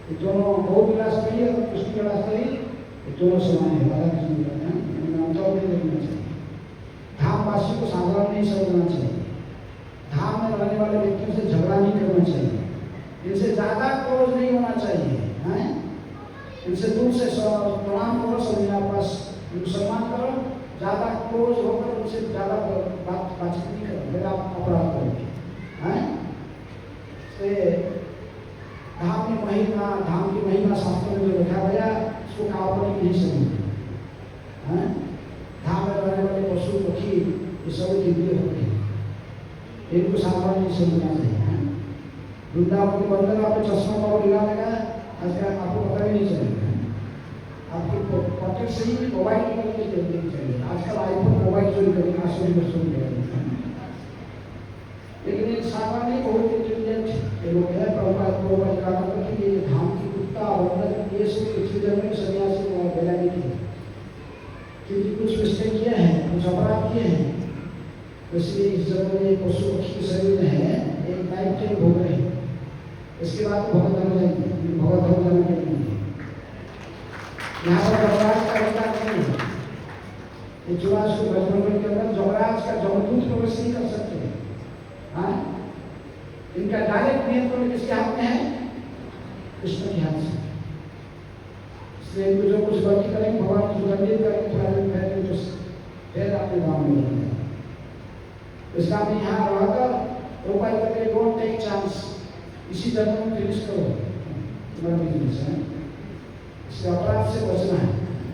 ये दोनों गौर विलासपुरी और कृष्ण विलासपुरी ये दोनों समान है, राधा कृष्ण कहते हैं, इनमें अंतर नहीं देखना चाहिए। धाम वासियों को साधारण नहीं समझना चाहिए। धाम में रहने वाले व्यक्तियों से झगड़ा नहीं करना चाहिए, इनसे ज्यादा क्रोध नहीं होना चाहिए। हैं? इनसे दूर से प्रणाम करो, समझना पास सम्मान करो, ज्यादा क्रोध होकर उनसे ज्यादा बातचीत नहीं करो, फिर आप अपराध करोगे। हैं? धाम की महिमा शास्त्र में जो लिखा गया उसको काल्पनिक नहीं समझना। धाम में रहने वाले पशु पक्षी ये सब दिव्य होते हैं, इनको साधारण नहीं समझना चाहिए। वृंदावन के बंदर आपने चश्मा का लीला लगा, आजकल आपको पता भी नहीं चलेगा। आपको पॉकेट से ही मोबाइल निकल के नहीं चाहिए। आजकल आईफोन मोबाइल चोरी करके आश्चर्य में चोरी करेंगे, लेकिन एक सामान्य बहुत इंटेलिजेंट लोग हैं। प्रभुपाद कहा करते कि ये धाम की कुत्ता बंदर ये सब चीजों में सन्यासी को बेला नहीं किया, क्योंकि कुछ मिस्टेक किया है, कुछ अपराध किए हैं, इसलिए इस जन्म में पशु पक्षी के शरीर में है, एक लाइफ टाइम भोग रहे हैं। इसके बाद तो भगत हो जाएंगे, भगत हो जाने के लिए यहाँ पर जमराज का अधिकार नहीं है। ये जुराज को बजरंग के अंदर जमराज का जमदूत प्रवेश नहीं कर सकते। हाँ? इनका डायरेक्ट नियंत्रण किसके हाथ में है? कृष्ण के हाथ से। इसलिए इनको जो कुछ गलती करेंगे भगवान को दंडित करके थोड़ा दिन पहले तो फिर अपने गाँव में रहेंगे। इसका भी यहाँ रहकर उपाय करके डोंट टेक चांस, इसी जन्म में फिनिश करो तुम्हारा बिजनेस है। इसके अपराध से बचना है,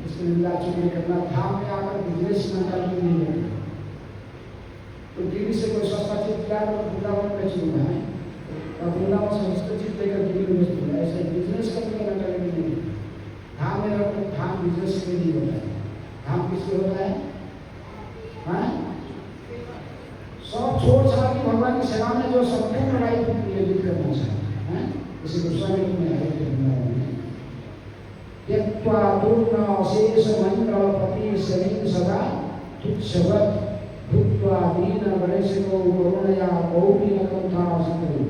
इसकी निंदा चुगली करना, धाम में आकर बिजनेस मेंटालिटी नहीं है। तो दिल्ली से कोई सस्ता चीज किया तो वृंदावन में चुनना है, और वृंदावन से सस्ता चीज लेकर दिल्ली में चुनना है। ऐसे बिजनेस करने का मेंटालिटी नहीं है। धाम में रहकर धाम बिजनेस के लिए होता है। धाम किसके होता है? हाँ? सब छोड़ छाड़ के भगवान की सेवा में जो संपूर्ण लाइफ व्यतीत करना चाहिए। इसे गोस्वामी में आए थे त्यक्त्वा पूर्ण अशेष मंडल पति शरीर सदा तुच्छवत् भुक्त्वा दीन गणेशको करुणया गौरी नकंथा संतु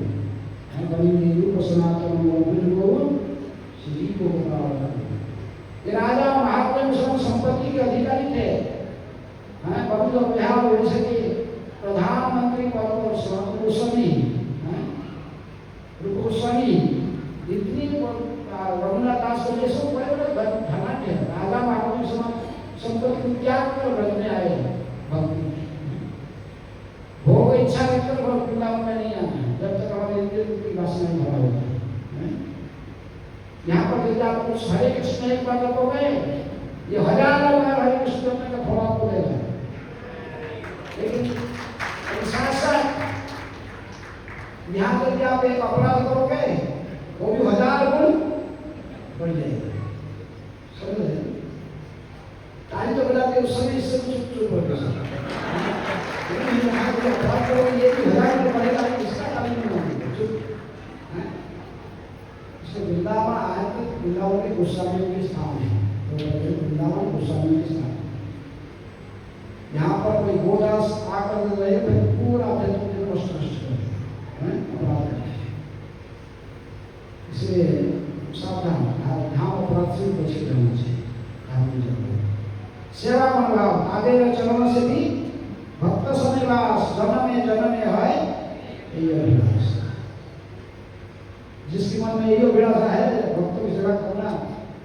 बनी रूप सनातन गोविंदो श्री को ये राजा महात्मा सब संपत्ति के अधिकारी थे। बहुत बिहार ओडिशा के प्रधानमंत्री पद पर गोस्वामी गोस्वामी इतनी रघुनाथ दास को जैसे बड़े बड़े धनाढ़ राजा महाराज संपत्ति त्याग कर व्रत में आए भक्ति भोग इच्छा रखकर वृंदावन में नहीं आना है जब तक हमारे इंद्रिय की वासना नहीं भरा होता है। यहाँ पर यदि आप कुछ हरे कृष्ण एक बार रखोगे ये हजारों बार हरे कृष्ण करने का फल आपको देगा, लेकिन साथ साथ यहाँ यदि आप एक अपराध करोगे वो भी 1000 गुण बढ़ जाएगा। समझ रहे? ताली तो बजाते उस समय इससे चुप चुप हो गया, लेकिन यहाँ जो अपराध करोगे ये भी 1000 गुण बढ़ेगा, इसका ताली नहीं होगी चुप। इसलिए वृंदावन आए तो वृंदावन के गोस्वामी के स्थान है, तो वृंदावन गोस्वामी के स्थान। यहाँ पर कोई गोदास आकर रहे फिर पूरा अध्यात्म को नष्ट कर अपराध है। इसलिए सावधान, धाम अपराध से बचे रहना चाहिए। धाम में जाओ सेवा मनोभाव आगे चरण से भी भक्त सनिवास जन्म में है ये अभिलाष। जिसके मन में ये अभिलाषा है भक्तों की सेवा करना,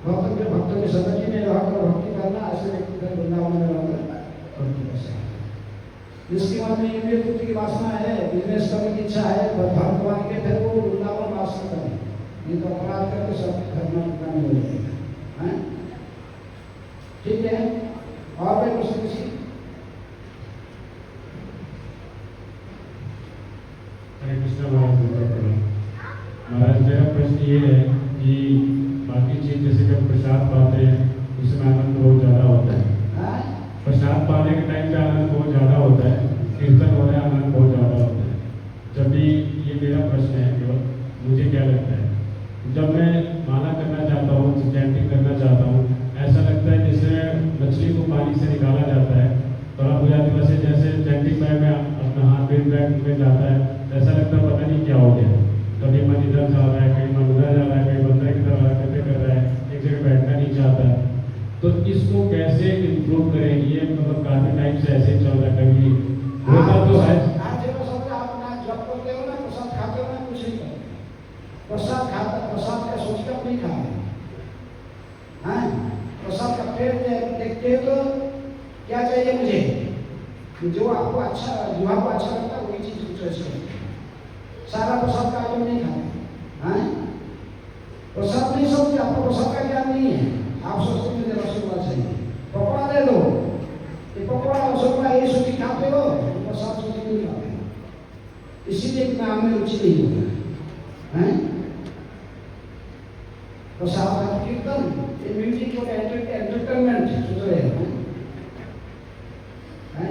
भक्तों की संगति में रहकर भक्ति करना, ऐसे व्यक्ति का वृंदावन में रहकर भक्ति कर सकता है। जिसके मन में इंद्रिय तृप्ति की वासना है, बिजनेस करने की इच्छा है, धर्म कमाने के, फिर वो वृंदावन वास न करें, नहीं तो अपराध करके सब धर्म में हो जाएगा। ठीक है, और कोई प्रश्न? किसी हरे कृष्ण महाराज जी का प्रणाम। महाराज मेरा प्रश्न ये है कि बाकी चीज जैसे कि हम प्रसाद पाते हैं उसमें आनंद बहुत ज़्यादा होता है। प्रसाद पाने के टाइम पे आनंद बहुत ज़्यादा होता है, कीर्तन हो रहा है आनंद बहुत ज़्यादा होता है। जब भी ये मेरा प्रश्न है केवल, मुझे क्या लगता है जब मैं माला करना चाहता हूँ, चैंटिंग करना चाहता हूँ, ऐसा लगता है जैसे मछली को पानी से निकाला जाता है, थोड़ा हो जाती है वैसे जैसे चैंटिंग टाइम में अपना हाथ बेट बैक में जाता है, ऐसा लगता है पता नहीं क्या हो गया। कभी मन इधर जा रहा है, कहीं मन उधर जा रहा है, कहीं बंदर की तरह हरकतें कर रहा है, एक जगह बैठना नहीं चाहता है। तो इसको कैसे इम्प्रूव करें? ये मतलब काफी टाइम से ऐसे ही चल रहा है, कभी होता तो है। प्रसाद का सोचकर नहीं खाना है। प्रसाद का पेट देखते हो तो क्या चाहिए मुझे, जो आपको अच्छा, जो आपको अच्छा लगता है वही चीज को चॉइस करें। सारा प्रसाद का आइटम नहीं खाना है। प्रसाद नहीं समझते, आपको प्रसाद का ज्ञान नहीं है, आप सोचते मुझे रसगुल्ला चाहिए, पकौड़ा दे दो, ये पकौड़ा रसगुल्ला ये सोच के खाते हो, प्रसाद सोच के नहीं खाते। इसीलिए नाम में रुचि नहीं होता है। प्रसाद का कीर्तन, ये म्यूजिक और एंटरटेनमेंट सोच रहे हैं।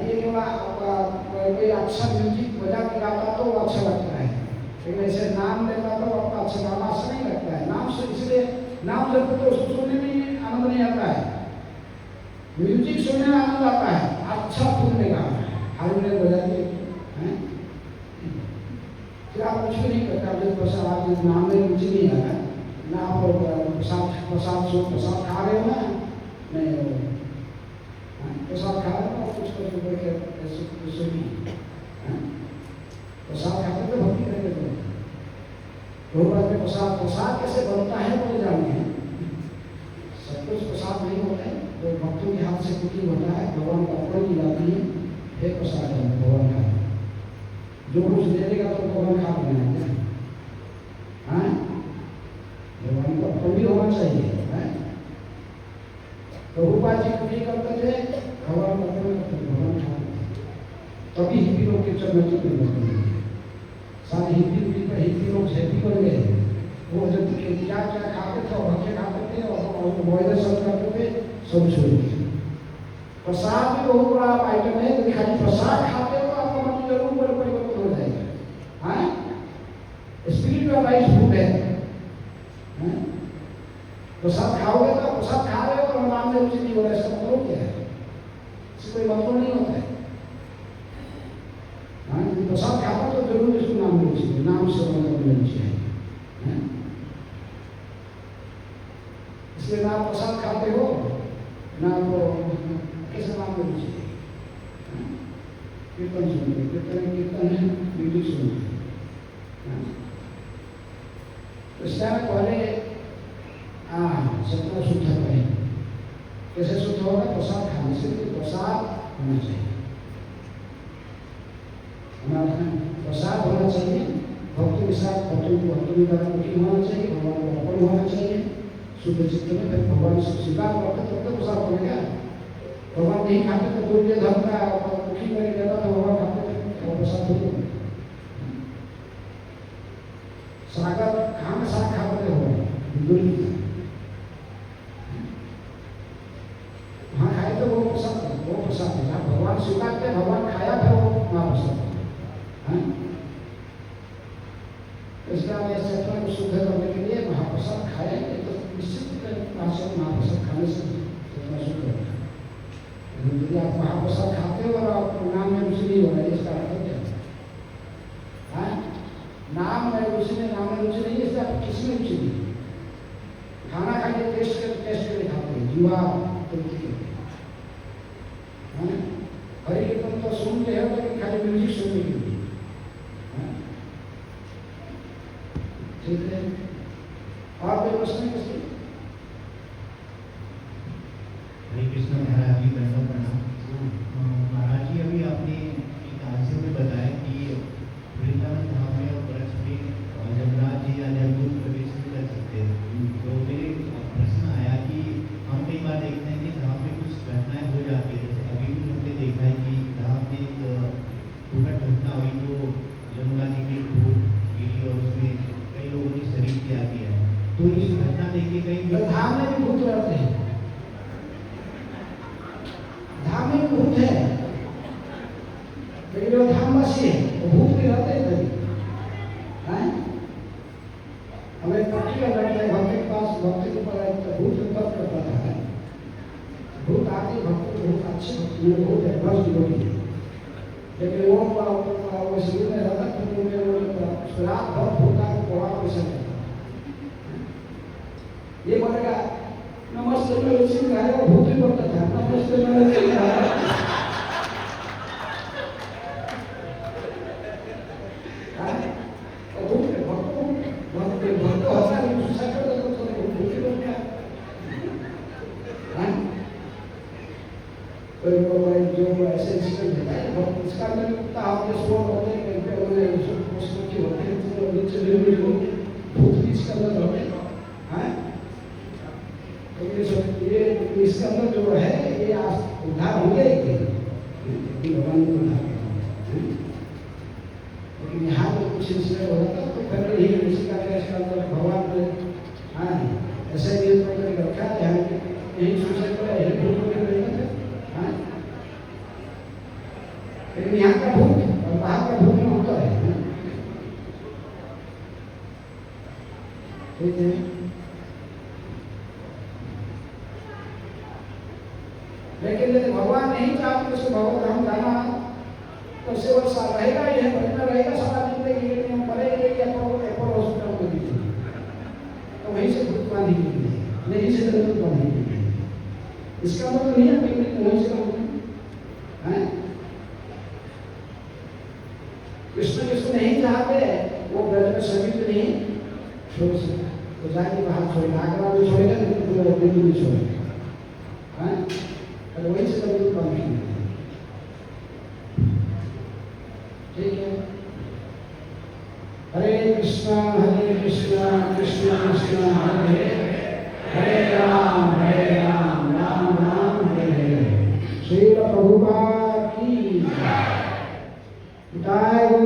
ये कोई अच्छा म्यूजिक बजा के गाता तो वो अच्छा लगता है, लेकिन ऐसे नाम लेता तो आपका अच्छा गाना अच्छा नहीं लगता है। नाम से इसलिए नाम जब तो उसको सुनने में आनंद नहीं आता है, म्यूजिक सुनने में आनंद आता है। अच्छा धुन में गाना है, हारमोनियम बजा के फिर आप कुछ भी नहीं करते। आप जब प्रसाद आप नाम में रुचि नहीं आता ना, आप प्रसाद खा रहे हो ना, नहीं प्रसाद खा रहे हो कुछ प्रसाद खाते तो भक्ति करेंगे तो प्रसाद कैसे बनता है वो जानिए। सब कुछ प्रसाद नहीं होता है, तो भक्तों के हाथ से कुकिंग होता है, भगवान को अर्पण की जाती है, फिर प्रसाद है भगवान का। जो कुछ दे देगा तो भगवान खा लेना है। भगवान को अर्पण भी होना चाहिए। प्रभुपाद जी कुकिंग करते थे, भगवान को अर्पण करते थे, भगवान खा तभी हिंदी लोग के चरणों की बनते हैं। सारे हिंदी लोग हैप्पी बन गए। वो जब क्या क्या खाते थे और भक्के खाते थे और मोइले सब करते थे, सब छोड़ दिए। प्रसाद भी बहुत बड़ा आइटम है, लेकिन खाली प्रसाद खाते हो तो आपका मन जरूर परिवर्तन हो जाएगा। हाँ, स्पिरिचुअलाइज फूड है। प्रसाद खाओगे तो प्रसाद खा रहे हो और नाम में रुचि नहीं हो रहा है, इसका मतलब क्या है? इससे कोई मतलब नहीं होता है। प्रसाद खाता तो जरूर इसको नाम में रुचि, नाम से मतलब रुचि है। इसलिए ना आप प्रसाद खाते हो ना आपको कैसे नाम में रुचि है। कीर्तन सुनते, कीर्तन है, म्यूजिक सुनते। इसका पहले सपना शुद्ध करें। कैसे शुद्ध होगा? प्रसाद खाने से। प्रसाद होना चाहिए, प्रसाद होना चाहिए, भक्तों के साथ भक्तों के द्वारा कुकिंग होना चाहिए, भगवान को अर्पण होना चाहिए शुद्ध चित्त में। फिर भगवान स्वीकार करते तब तक प्रसाद बनेगा। भगवान नहीं खाते तो दूर के धर्म का कुकिंग करके देता तो भगवान खाते थे, वो प्रसाद हो। सागर कहाँ में साग खाते हो? दूर वहाँ खाए तो वो प्रसाद है। भगवान स्वीकार करते, भगवान खाया फिर वो वहाँ प्रसाद। इसलिए चेतना को शुद्ध करने के लिए महाप्रसाद खाएंगे तो निश्चित महाप्रसाद खाने से चेतना शुद्ध होगा। यदि आप महाप्रसाद खाते हो और आप नाम में रुचि नहीं हो रहा है, इसका अर्थ क्या है? नाम में रुचि नहीं, इसलिए आप किसी में रुचि नहीं। खाना खा के टेस्ट के लिए खाते हैं, जीवा तृप्ति के लिए। हरि कीर्तन तो सुनते हैं लेकिन खाली म्यूजिक सुनने के लिए। ठीक है, और कोई प्रश्न किसी? हरे कृष्ण महाराज जी, दंडवत प्रणाम। महाराज जी, अभी आपने एक हादसे में बताया कि वृंदावन धाम में और ब्रज में जमराज जी या जमदूत प्रवेश नहीं कर सकते। तो मेरे प्रश्न आया कि हम कई बार देखते हैं कि जहाँ पे कुछ घटनाएं हो जाती है, जैसे अभी भी हमने देखा है कि जहाँ पे दुखद घटना हुई तो यमुना जी के कहीं तो भी धाम में भी भूत रहते हैं, धाम में भी भूत है, लेकिन वो धामवासी है, वो भूत भी रहते हैं कभी। हैं? हमें पट्टी का लगता है भक्त के पास, भक्त के ऊपर तो भूत तब करता था। भूत आदि भक्त बहुत अच्छे भक्त भूत है, बस लोग, लेकिन वो शिविर में रहता तो रात भर भूत आदि प्रभाव कैसे करता। ये बोलेगा नमस्ते मेरे सिंह है, वो भूत ही बोलता था नमस्ते मेरे सिंह है। जो ऐसे इंसिडेंट होता है बहुत इसका अंदर कुत्ता आपके स्वर होते हैं, कहीं पे उन्हें उसकी होते हैं तो नीचे भी भूत भी इसके अंदर होते हैं। तो ये इसके अंदर जो है ये उद्धार होंगे कि भगवान ने उद्धार किया। लेकिन यहाँ पे कुछ इंसिडेंट हो जाता तो फिर यही किसी का इसके अंदर भगवान ने ऐसे भी रखा है, यही सुसाइड पर यही भूत लेकिन यहाँ का भूत और बाहर का भूत में होता है। ठीक है, लेकिन यदि भगवान नहीं चाहते उसको भगवान हम जाना तो से वो रहेगा ही है, बचना रहेगा सारा जिंदगी, लेकिन हम पढ़ेंगे कि एप्पल हॉस्पिटल में दीजिए तो वहीं से भूत बांधी नहीं से भूत बांधी। इसका मतलब नहीं है वहीं से है। कृष्ण जिसको नहीं चाहते वो ब्रज में सभी को नहीं छोड़ सकता, तो जाके बाहर छोड़ेगा, आगरा भी छोड़ेगा लेकिन वो दिल्ली भी छोड़ेगा। और वही से कभी कम नहीं। ठीक है, हरे कृष्णा कृष्ण कृष्ण हरे हरे राम राम राम हरे हरे। श्री प्रभुपाद की जय। गो